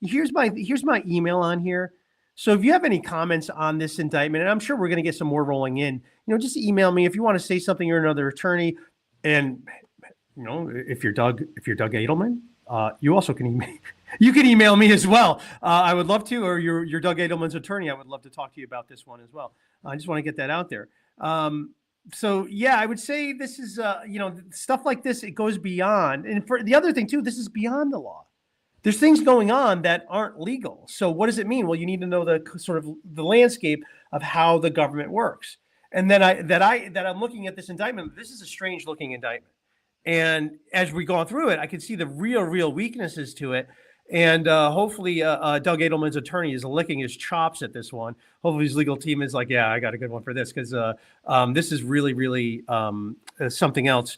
Here's my email on here. So if you have any comments on this indictment, and I'm sure we're going to get some more rolling in, just email me if you want to say something. You're another attorney, and if you're Doug Edelman, you also can email. You can email me as well. I would love to, or your Doug Edelman's attorney. I would love to talk to you about this one as well. I just want to get that out there. So yeah, I would say this is, stuff like this, it goes beyond. And for the other thing too, this is beyond the law. There's things going on that aren't legal. So what does it mean? Well, you need to know the sort of the landscape of how the government works. And then I'm looking at this indictment. This is a strange looking indictment. And as we go through it, I can see the real weaknesses to it. And hopefully Doug Edelman's attorney is licking his chops at this one. Hopefully his legal team is like, yeah, I got a good one for this because this is really something else.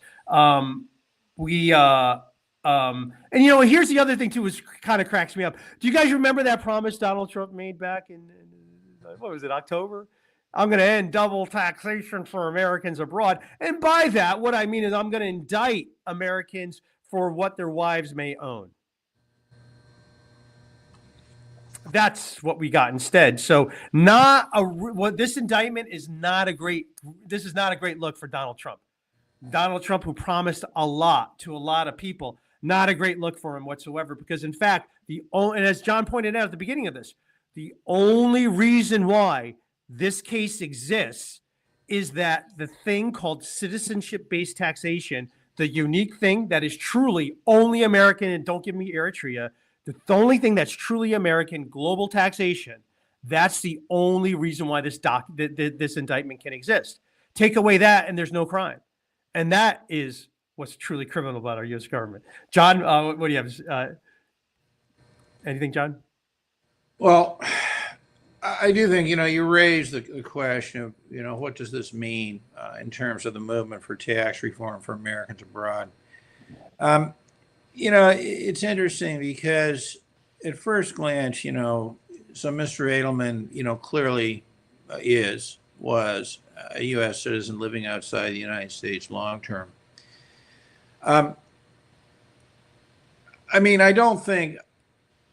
And here's the other thing too, which kind of cracks me up. Do you guys remember that promise Donald Trump made back in what was it, October? I'm going to end double taxation for Americans abroad. And by that, what I mean is I'm going to indict Americans for what their wives may own. That's what we got instead. So this indictment is not a great look for Donald Trump. Donald Trump, who promised a lot to a lot of people, not a great look for him whatsoever, because in fact, and as John pointed out at the beginning of this, the only reason why this case exists is that the thing called citizenship-based taxation, the unique thing that is truly only American, and don't give me Eritrea, the only thing that's truly American, global taxation, that's the only reason why this indictment can exist. Take away that and there's no crime. And that is what's truly criminal about our U.S. government. John, what do you have? Anything, John? Well, I do think, you raised the question of, what does this mean in terms of the movement for tax reform for Americans abroad? It's interesting because at first glance, so Mr. Edelman, clearly was a U.S. citizen living outside the United States long term. I don't think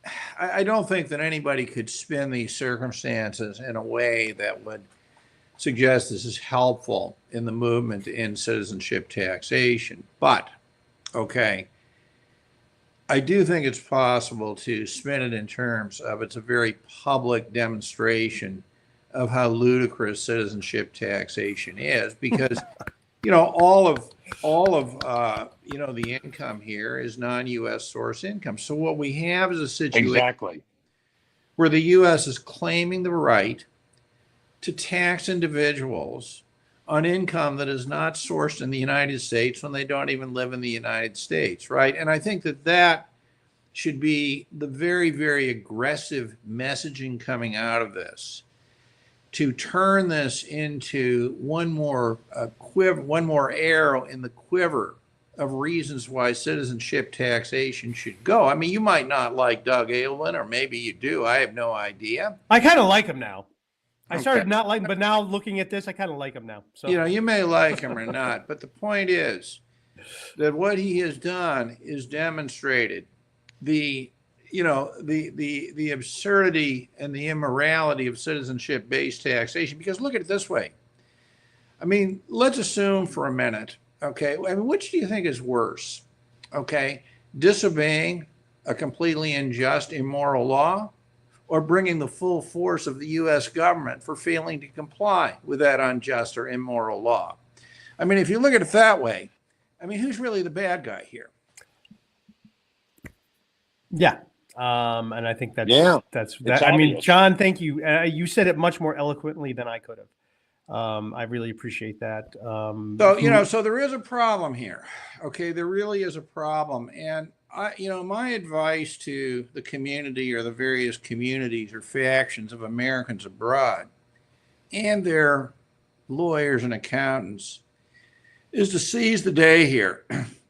that anybody could spin these circumstances in a way that would suggest this is helpful in the movement in citizenship taxation. But, okay, I do think it's possible to spin it in terms of it's a very public demonstration of how ludicrous citizenship taxation is, because all of the income here is non-U.S. source income. So what we have is a situation where the U.S. is claiming the right to tax individuals on income that is not sourced in the United States when they don't even live in the United States, right? And I think that should be the very, very aggressive messaging coming out of this, to turn this into one more arrow in the quiver of reasons why citizenship taxation should go. You might not like Doug Edelamn, or maybe you do. I have no idea. I kind of like him now. I started not liking, but now looking at this, I kind of like him now. So you may like him or not, but the point is that what he has done is demonstrated the absurdity and the immorality of citizenship-based taxation. Because look at it this way. Let's assume for a minute, okay, which do you think is worse? Okay, disobeying a completely unjust, immoral law, or bringing the full force of the U.S. government for failing to comply with that unjust or immoral law? If you look at it that way, who's really the bad guy here? Yeah. And I think that's that. Obvious. John, thank you. You said it much more eloquently than I could have. I really appreciate that. So there is a problem here. Okay, there really is a problem. And my advice to the community, or the various communities or factions of Americans abroad and their lawyers and accountants, is to seize the day here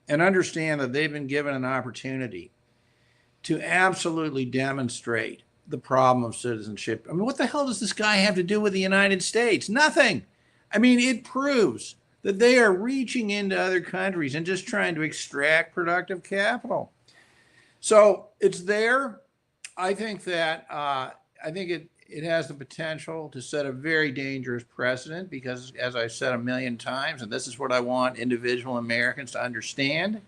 and understand that they've been given an opportunity to absolutely demonstrate the problem of citizenship. What the hell does this guy have to do with the United States? Nothing. It proves that they are reaching into other countries and just trying to extract productive capital. So it's there. I think that it has the potential to set a very dangerous precedent, because, as I've said a million times, and this is what I want individual Americans to understand,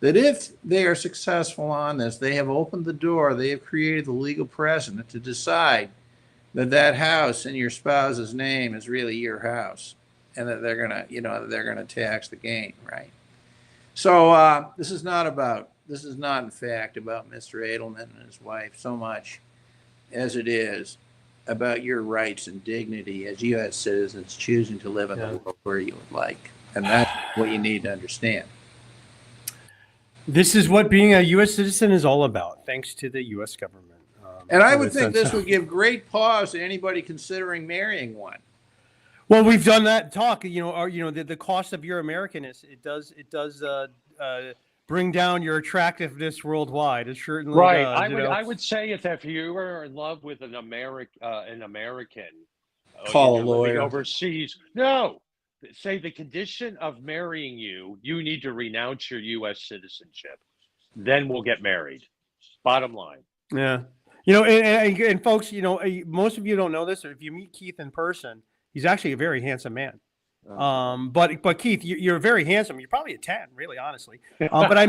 that if they are successful on this, they have opened the door, they have created the legal precedent to decide that house in your spouse's name is really your house, and that they're gonna tax the gain, right? So this is not in fact about Mr. Edelman and his wife so much as it is about your rights and dignity as U.S. citizens choosing to live in the world where you would like, and that's what you need to understand. This is what being a U.S. citizen is all about, thanks to the U.S. government. And I would think this would give great pause to anybody considering marrying one. Well, we've done that talk. The cost of your Americanness, it does bring down your attractiveness worldwide. It certainly Right. does. I would say if you were in love with an American, Call and a you're living lawyer. overseas, no, say the condition of marrying you, you need to renounce your U.S. citizenship. Then we'll get married. Bottom line. Yeah. And folks, most of you don't know this, or if you meet Keith in person, he's actually a very handsome man. But Keith, you're very handsome. You're probably a 10, really, honestly. But I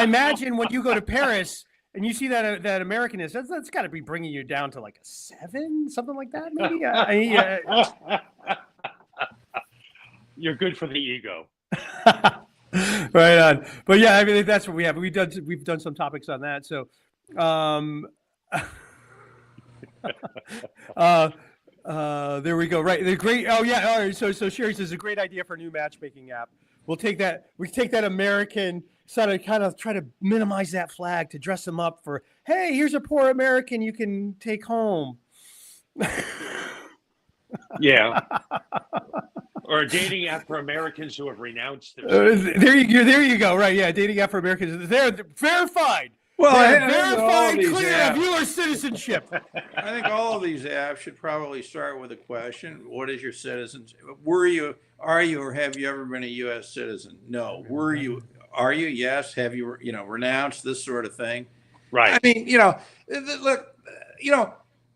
imagine when you go to Paris and you see that Americanness, that's got to be bringing you down to like a 7, something like that, maybe. You're good for the ego. Right on. But yeah, I mean, that's what we have. We've done some topics on that. So, there we go. Right. The great. Oh yeah. All right. So Sherry says a great idea for a new matchmaking app. We take that American sort of kind of try to minimize that flag to dress them up for, hey, here's a poor American you can take home. Yeah. Or a dating app for Americans who have renounced their there you go. Right. Yeah. Dating app for Americans. They're verified. Well, They're verified clear of your citizenship. I think all of these apps should probably start with a question: what is your citizenship? Are you, or have you ever been a U.S. citizen? No. Were you? Are you? Yes. Have you? Renounced this sort of thing? Right. I mean, look,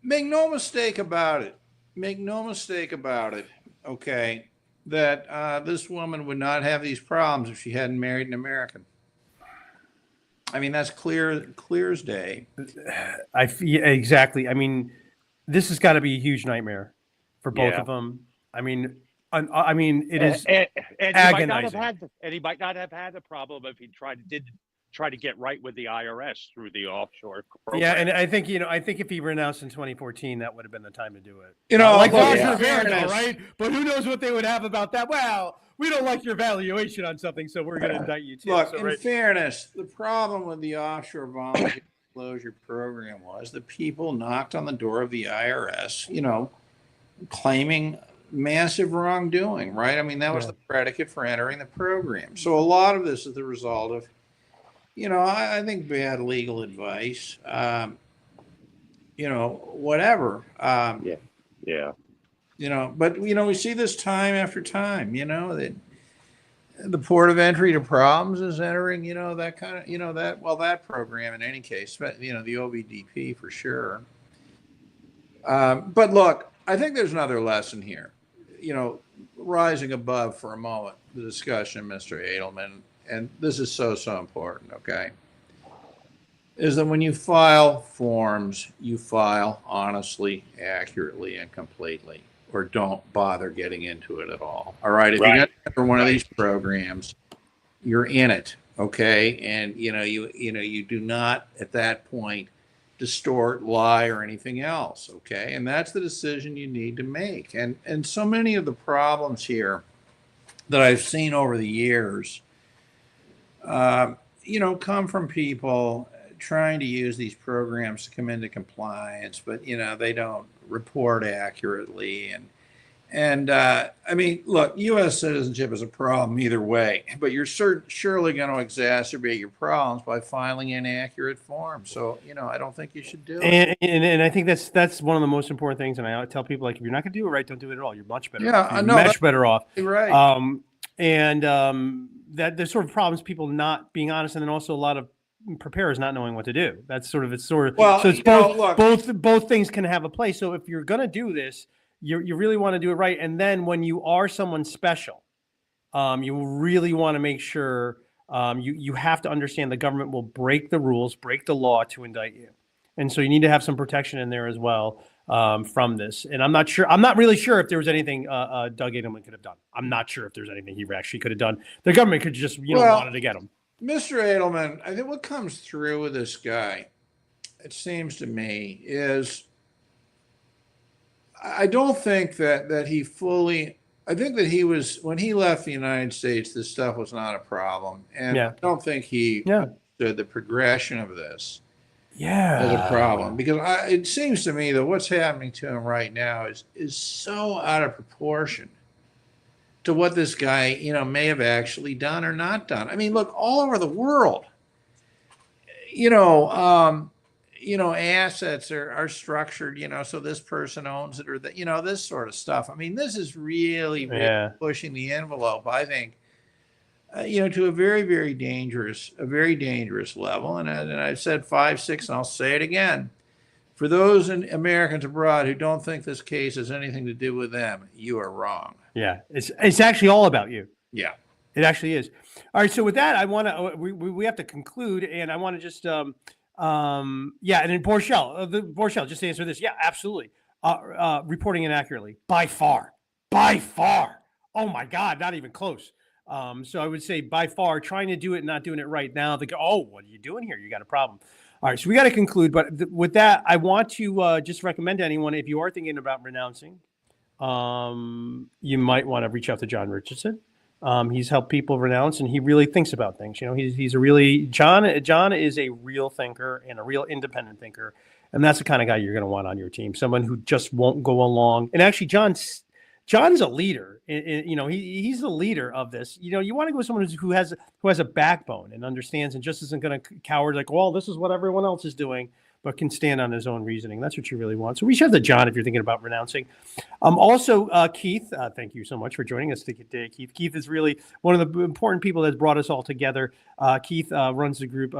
make no mistake about it. Make no mistake about it. Okay, that this woman would not have these problems if she hadn't married an American. I mean, that's clear as day. Exactly. I mean, this has got to be a huge nightmare for both Yeah. of them. I mean, it is and agonizing. he might not have had the problem if he did try to get right with the IRS through the offshore program. Yeah, and I think if he renounced in 2014, that would have been the time to do it. Like right? But who knows what they would have about that? Well, we don't like your valuation on something, so we're going to indict you too. Look, So, in fairness, the problem with the offshore voluntary disclosure program was that people knocked on the door of the IRS, claiming massive wrongdoing, right? I mean, that was the predicate for entering the program. So a lot of this is the result of, I think bad legal advice, whatever. Yeah. But we see this time after time, that the port of entry to problems is entering, that kind of, that program in any case, the OVDP for sure. But look, I think there's another lesson here, rising above for a moment the discussion, Mr. Edelman, and this is so important, okay, is that when you file forms, you file honestly, accurately, and completely, or don't bother getting into it at all. All right. If you get for one of these programs, you're in it. Okay. And you do not at that point distort, lie, or anything else. Okay. And that's the decision you need to make. And so many of the problems here that I've seen over the years, come from people trying to use these programs to come into compliance, but they don't report accurately. And I mean, look, U.S. citizenship is a problem either way, but you're surely going to exacerbate your problems by filing inaccurate forms. So I don't think you should do it. And I think that's one of the most important things. And I tell people, like, if you're not going to do it right, don't do it at all. You're much better. Yeah, I know. Much better off. Right. That there's sort of problems, people not being honest, and then also a lot of preparers not knowing what to do. That's sort of well, so it's both things can have a place. So if you're going to do this, you really want to do it right. And then when you are someone special, you really want to make sure you have to understand the government will break the rules, break the law to indict you. And so you need to have some protection in there as well from this. And I'm not really sure if there was anything Doug Edelamn could have done. I'm not sure if there's anything he actually could have done. The government could just, wanted to get him. Mr. Edelman, I think what comes through with this guy, it seems to me, is I don't think that he fully, I think that he was, when he left the United States, this stuff was not a problem. And I don't think he understood the progression of this as a problem. Because it seems to me that what's happening to him right now is so out of proportion to what this guy, may have actually done or not done. I mean, look, all over the world, assets are structured, so this person owns it or that, this sort of stuff. I mean, this is really, really pushing the envelope, I think, to a very, very dangerous level. And I've said 5, 6, and I'll say it again. For those Americans abroad who don't think this case has anything to do with them, you are wrong. Yeah, it's actually all about you. Yeah, it actually is. All right, so with that, I want to we have to conclude, and I want to just and then Borchell, just to answer this, yeah, absolutely. Reporting inaccurately, by far. Oh my God, not even close. So I would say by far, trying to do it and not doing it right now. They go, oh, what are you doing here? You got a problem. All right, so we got to conclude. But with that, I want to just recommend to anyone, if you are thinking about renouncing, you might want to reach out to John Richardson. He's helped people renounce, and he really thinks about things. He's a really John is a real thinker and a real independent thinker, and that's the kind of guy you're going to want on your team. Someone who just won't go along. And actually, John's a leader. He's the leader of this. You want to go with someone who has a backbone and understands, and just isn't going to cower like, well, this is what everyone else is doing, but can stand on his own reasoning. That's what you really want. So reach out to John if you're thinking about renouncing. Also, Keith, thank you so much for joining us today, Keith. Keith is really one of the important people that's brought us all together. Keith runs the group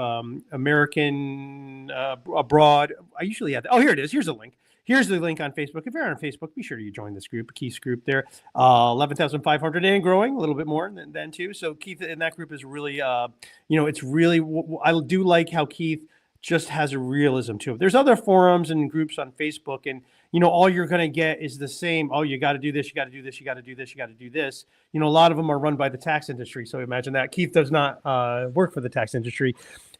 American Abroad. I usually have here it is. Here's a link. Here's the link on Facebook. If you're on Facebook, be sure you join this group, Keith's group there. 11,500 and growing, a little bit more than too. So Keith in that group is really, it's really, I do like how Keith just has a realism to it. There's other forums and groups on Facebook, and all you're going to get is the same. Oh, you got to do this, you got to do this, you got to do this, you got to do this. A lot of them are run by the tax industry. So imagine that. Keith does not work for the tax industry.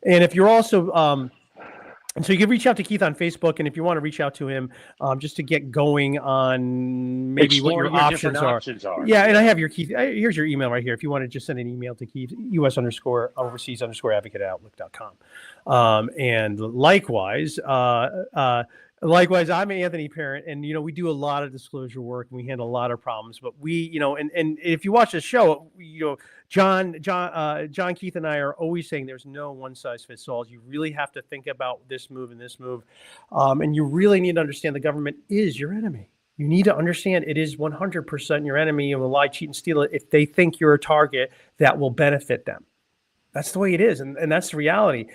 And if you're also and so you can reach out to Keith on Facebook, and if you want to reach out to him just to get going on maybe what your options are. Yeah, and I have your Keith. Here's your email right here. If you want to just send an email to Keith, US_overseas_advocate@outlook.com. And likewise, I'm Anthony Parent, and we do a lot of disclosure work, and we handle a lot of problems. But we, and if you watch the show, John, Keith, and I are always saying there's no one size fits all. You really have to think about this move and this move, and you really need to understand the government is your enemy. You need to understand it is 100% your enemy, and will lie, cheat, and steal it if they think you're a target that will benefit them. That's the way it is, and that's the reality.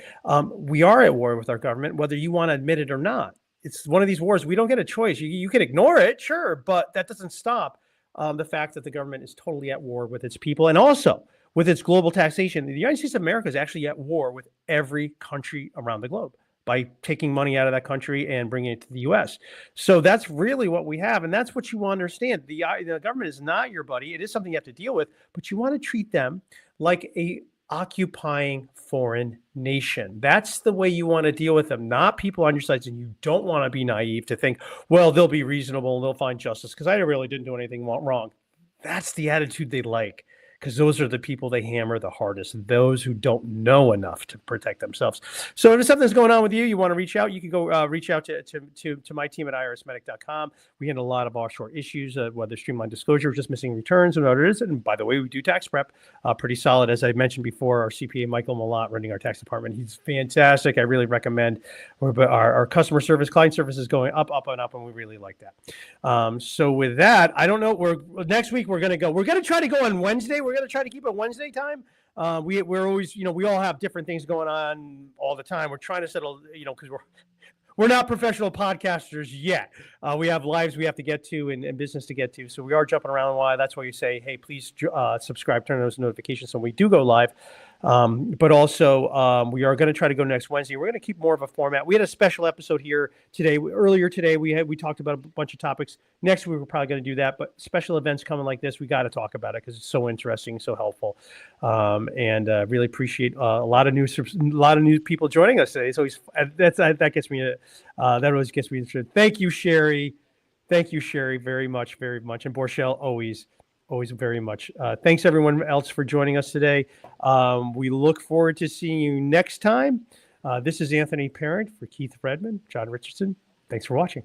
We are at war with our government, whether you want to admit it or not. It's one of these wars. We don't get a choice. You can ignore it, sure, but that doesn't stop the fact that the government is totally at war with its people and also with its global taxation. The United States of America is actually at war with every country around the globe by taking money out of that country and bringing it to the U.S. So that's really what we have, and that's what you want to understand. The government is not your buddy. It is something you have to deal with, but you want to treat them like a occupying foreign nation. That's the way you want to deal with them, not people on your sides. And you don't want to be naive to think, well, they'll be reasonable and they'll find justice because I really didn't do anything wrong. That's the attitude they like, because those are the people they hammer the hardest, those who don't know enough to protect themselves. So if something's going on with you, you want to reach out, you can go reach out to my team at irsmedic.com. We handle a lot of offshore issues, whether streamlined disclosure, just missing returns, and whatever it is. And by the way, we do tax prep, pretty solid. As I mentioned before, our CPA, Michael Malott, running our tax department, he's fantastic. I really recommend. Our customer service, client service is going up, up, and up, and we really like that. So with that, I don't know. Next week we're going to try to go on Wednesday. We're going to try to keep it Wednesday time. We're always, we all have different things going on all the time. We're trying to settle, because we're not professional podcasters yet. We have lives we have to get to and business to get to. So we are jumping around a while. That's why you say, hey, please subscribe, turn on those notifications so when we do go live. But also, we are going to try to go next Wednesday. We're going to keep more of a format. We had a special episode here today. Earlier today, we talked about a bunch of topics. Next week, we're probably going to do that. But special events coming like this, we got to talk about it because it's so interesting, so helpful, and really appreciate a lot of new people joining us today. It's always that gets me that always gets me interested. Thank you, Sherry. Thank you, Sherry, very much, very much, and Borchell always very much. Thanks everyone else for joining us today. We look forward to seeing you next time. This is Anthony Parent for Keith Redman, John Richardson. Thanks for watching.